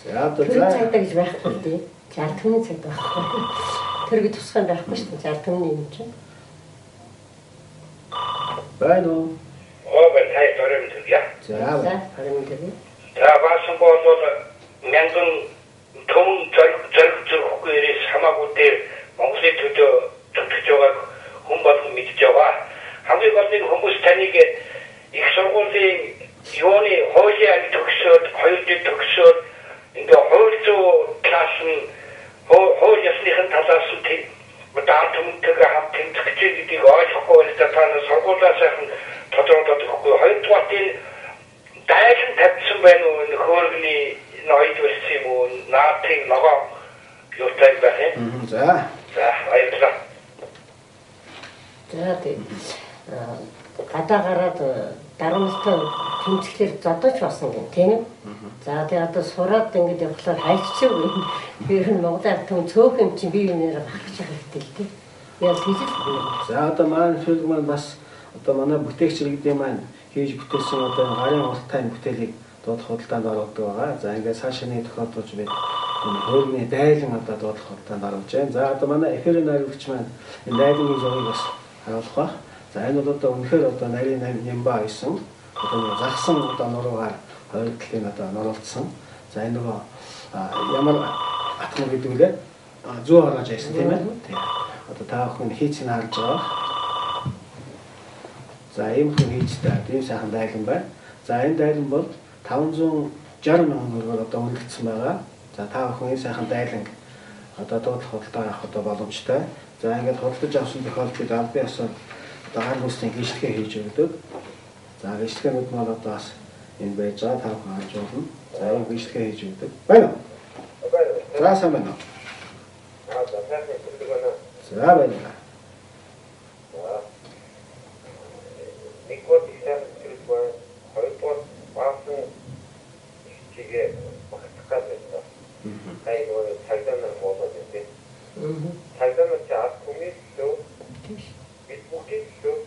За одоо цагдаа гэж байхгүй тий. 60 цагдаа байхгүй. Тэр би тусгай байхгүй шүү дээ. 60 юм чинь. Байна уу? Тай торомтгийа. Торомтгий. За баасан бол мянган том зориггүй ирээс хамаагүй дээр Монголын төлөө зөвлөж байгааг хүн болгон мэдж байгаа. Хамгийн гол нь хүмүүс таныг их сургуулийн юуны хуулийн төгсөөд 2 жил төгсөөд ингээ хууль зүйн класс нь хууль ёсныхын талаас нь удаан төмөнтэйгээ хамт тэмцэх гэдгийг ойлгохгүй байна. Та сургуулаа сайхан тодорхойлоод өгөхгүй. Хоёрдугаар нь дайлан тавьсан байна уу? Хөөргөний ноёд болсон юм уу? Наатын ногоо юутай байх юм? За баярлалаа. За тийм. Гадаа гараад дарамттай тэмцэхлээр зодож басан гэн тийм. За тэгээ одоо сураад ингэж явхлаар хайччих юм. Би ер нь Монголын ард түмэн цөөх юм чинь бие биенээр багч хэрэгтэй л тийм. Яг тийж л. За одоо маань фильм маань бас одоо манай бүтээгч иргэдийн маань хийж бүтээсэн одоо гарын уралтай бүтээлийг дуудлах худалдаанд оруулдаг байгаа. За ингээд цаашааны тохиолдолж бид хөөргөний дайлан одоо дуудлах худалдаанд оруулж байна. За одоо манай эфирийн найруулагч маань энэ дайлангийн зургийг бас харуулах ба. За энэ бол одоо үнэхээр одоо нарийн нямбаа гэсэн одоо загсан одоо нуруугаар хоёр талын одоо нуруулсан. За энэ нөгөө ямар атгах гэдэг үлээ зүү харж байсан тийм ээ. Тийм. Одоо та бүхэн хийцийг харж байгаа. За ийм хүн хийцтэй ийм сайхан дайлан байна. За энэ дайлан бол 560 мянган төгрөгөөр одоо үнэлэгдсэн байгаа. За та бүхэн энэ сайхан дайлан одоо дуудлах худалдаа авах одоо боломжтой. За ингээд худалдаж авсан тохиолдолд аль бие асар одоо гар хүсний гişлэгээ хийж өгдөг. За гişлэгээнүүд нь одоо бас энэ байж байгаа та бүхэн харж болно. За энэ гişлэгээ хийж өгдөг. Байна уу? За сайн байна уу? За байна. Нэгдүгээр ихсэн зүйлгүй хоёрдугаар баасан чигээ багтах гэдэг. Хайгоо цагдаа нар болоод дээ. Цагдаа нар чад хүмүүс лөө бид бүгд лөө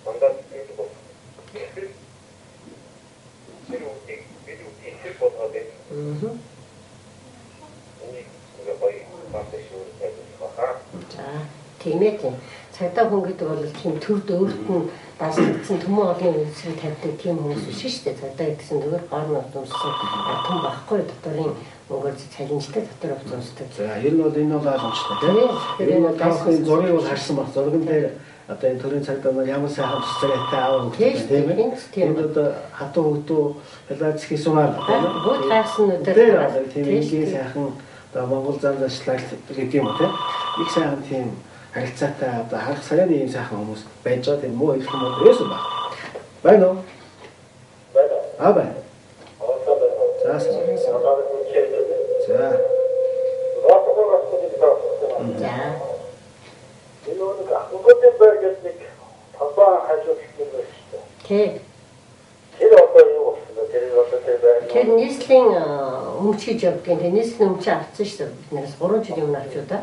мандат гэдэг бол. Тэр үгүй бид үгүй их болоод дээ. Тийм ээ тийм. Цагдаа хүн гэдэг бол тийм төвд өөрт нь даслагдсан төмөн олон үйлсийг тавьдаг тийм хүмүүс биш шүү дээ. Цагдаа гэдгсэн зүгээр гоор нь өмссөн том байхгүй доторын өнгөрч цалинжтай дотор өмсдөг. За ер нь бол энэ бол ойлгомжтой тийм. Ер нь бол таахын зургийг бол харсан баг. Зурган дээр одоо энэ төрийн цагдаа нар ямар сайхан цэцэрэтэй аав өгдөг тийм ээ. Тийм одоо хатуу хөвдөө хялаацхий сумаар тийм ээ. Бүгд хайсан өдөр тийм энгийн сайхан одоо Монгол зам зашлал гэдэг юм уу тийм. Их сайхан тийм харилцаатай одоо харах сарын ийм сайхан хүмүүс байж байгаа тийм муу их хүмүүс байсан баг. Байна уу? Байна. Байна. За. За. Энэ нэг ахмадын байр гэдэг талбай хажууд юм байна шүү дээ. Тий. Тэр одоо юу болсон бэ? Тэр одоо тэр байр. Тэр нийслэлийн өмч хийж явдаг. Тэр нийслэлийн өмч авсан шүү дээ. Биднээс 3 жил өмнө авчуу да.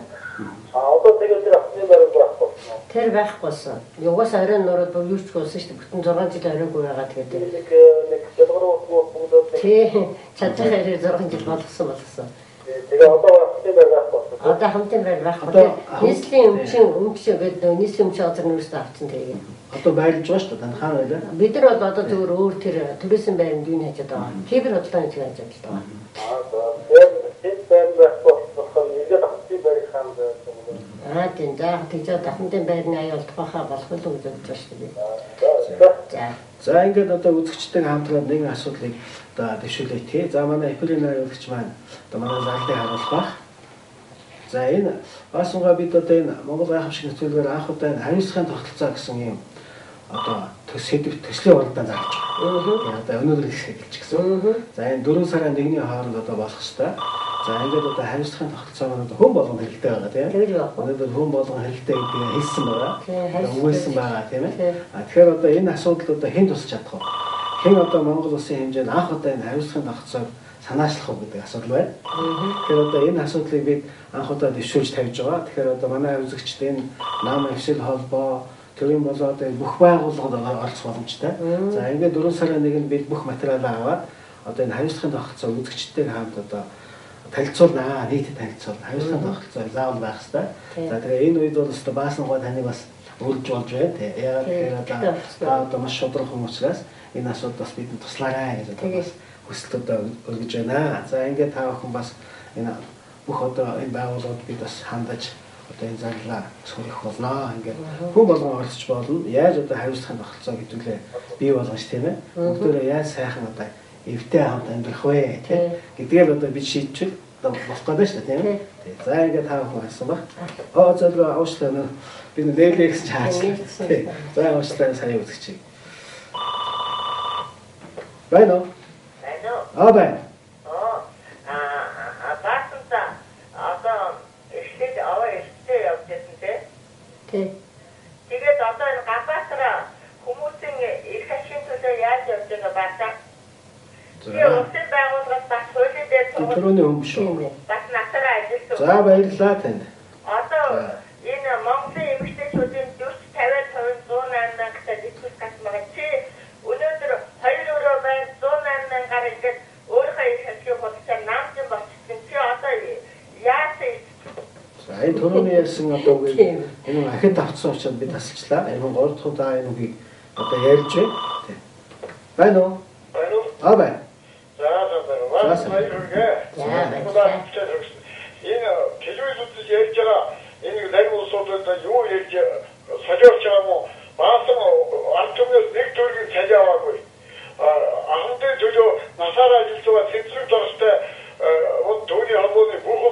Одоо тэгээд тэр ахмадын байр байхгүй. Тэр байхгүйсэн. Югаас оройн нурууд бүр юуч болсон шүү дээ. Бүтэн 6 жил оройгүй байгаа тэгээд. Нэг жолгороо бүгд. Тий. Чадхаар 6 жил болгосон. Тэгээ одоо хамтын байр байхгүй. Одоо хамтын байр байхгүй. Нийслэлийн өмчөө гэдэг нийслэлийн өмчийн газар нүүрсээ авчихсан тэгээ. Одоо байлж байгаа шүү дээ. Тань хаана байлаа? Бид нар бол одоо зөвхөн өөр тэр туризм байранд юу хийж байгаа. Кибер бодлогын хийж байгаа. Тэгээд байр байхгүй болохоор ингээд хамтын байр хаан байсан. Тийм за хамтын байрны аюулт баха болох л гэж бодож байна шүү дээ. За ингээд одоо үзэгчтэй хамтраад нэгэн асуудлыг одоо дэвшүүлээ тий. За манай эпилийн аюулгч маань одоо манай зарлыг харуулах бах. За энэ баасунгаа бид одоо энэ Монгол гайхамшиг нөхцөлөөр анх удаа энэ хариуцлагын тогтолцоо гэсэн юм одоо төсөөлөлт төслийн уралдаан зааж байгаа. Одоо өнөөдөр хэлж гисэн. За энэ 4 сарын 1-ний хооронд одоо болох хэвээр. За ингээд одоо хариуцлагын тогтолцоо маань хүн болгон хэрэгтэй байгаа тийм. Өнөөдөр хүн болгон хэрэгтэй гэдгийг хэлсэн байгаа. Өгүүлсэн байгаа тийм ээ. Тэгэхээр одоо энэ асуудал одоо хэн тусч чадах вэ? Хэн одоо Монгол улсын хэмжээнд анх удаа энэ хариуцлагын тогтолцоог санаачлах уу гэдэг асуудал байна. Тэгэхээр одоо энэ асуудлыг бид анх удаа дэвшүүлж тавьж байгаа. Тэгэхээр одоо манай үзэгчд энэ нам эвсэл холбоо төрийн болоод бүх байгууллагад оролцох боломжтой. За ингээд 4 сарын 1-нд бид бүх материалаа аваад одоо энэ хариуцлагын тогтолцоо үзэгчдтэй хамт одоо танилцуулнаа, нийтэд танилцуулна. Хариуцлагын тогтолцоо заавал байх хэрэгтэй. За тэгээ энэ үед бол өстө баасангой таныг бас өргөж болж байна тий. Яагаад тэгэхээр одоо маш шударга хүмүүс учраас энэ асуудал бас бидэнд туслаарай гэж одоо бас хүсэлтөдөө өргөж байна. За ингээд та бүхэн бас энэ бүх одоо энэ байгууллагууд бид бас хандаж одоо энэ зарлаа сөрөх болно. Ингээд хүн болгон оролцож болно. Яаж одоо хариуцлагын тогтолцоо гэдүүлээ бий болгож тийм ээ. Бүгдөө яаж сайхан одоо эвтэй хамт амьдрах вэ гэдгээр одоо бид шийдчих болох гэдэг шүү дээ тийм ээ. За ингээд та бүхэн хэлсэн баг. Зөвлөө уушлаа би нээлээ гэсэн чаач. За уушлаа сайн үзэгчийг. Байна уу? байна. Баасанта одоо эшлээд аваа эшлээ явж байсан тий. Тэгээд одоо энэ габаасраа хүмүүсийн эрх ашигын төлөө яаж явж байгаа баасаа. Тэгээ улсын байгууллагаас бас хуулийн дээр төрөний хүн шүү. Бас насаараа ажилласан. За баярлалаа танд. Одоо энэ Монголын эмэгтэйчүүдийн 40-50% 108 мянган дискус гасмаа чи өнөөдөр 2 өрөө байна 108 мянгаар ингээд өөрийнхөө их ашиг худалдаа наамжин болчихсон. Чи одоо яасан? За энэ төрөний ярьсан одоо үгийг энэ ахид авцсан учраас би тасалчлаа. Энэ 3 дахь удаа энэ үгийг одоо ярьж байна. Байна уу? Байна. Энэ телевизэд ярьж байгаа энэ нарийн улсуудад юу ярьж солиорч байгаа юм уу? Баасан ард түмнээс нэг төргийн цалин аваагүй. Ахмадын төлөө насаараа ажиллаж байгаа цэцэг дорстой төвийн холбооны бүх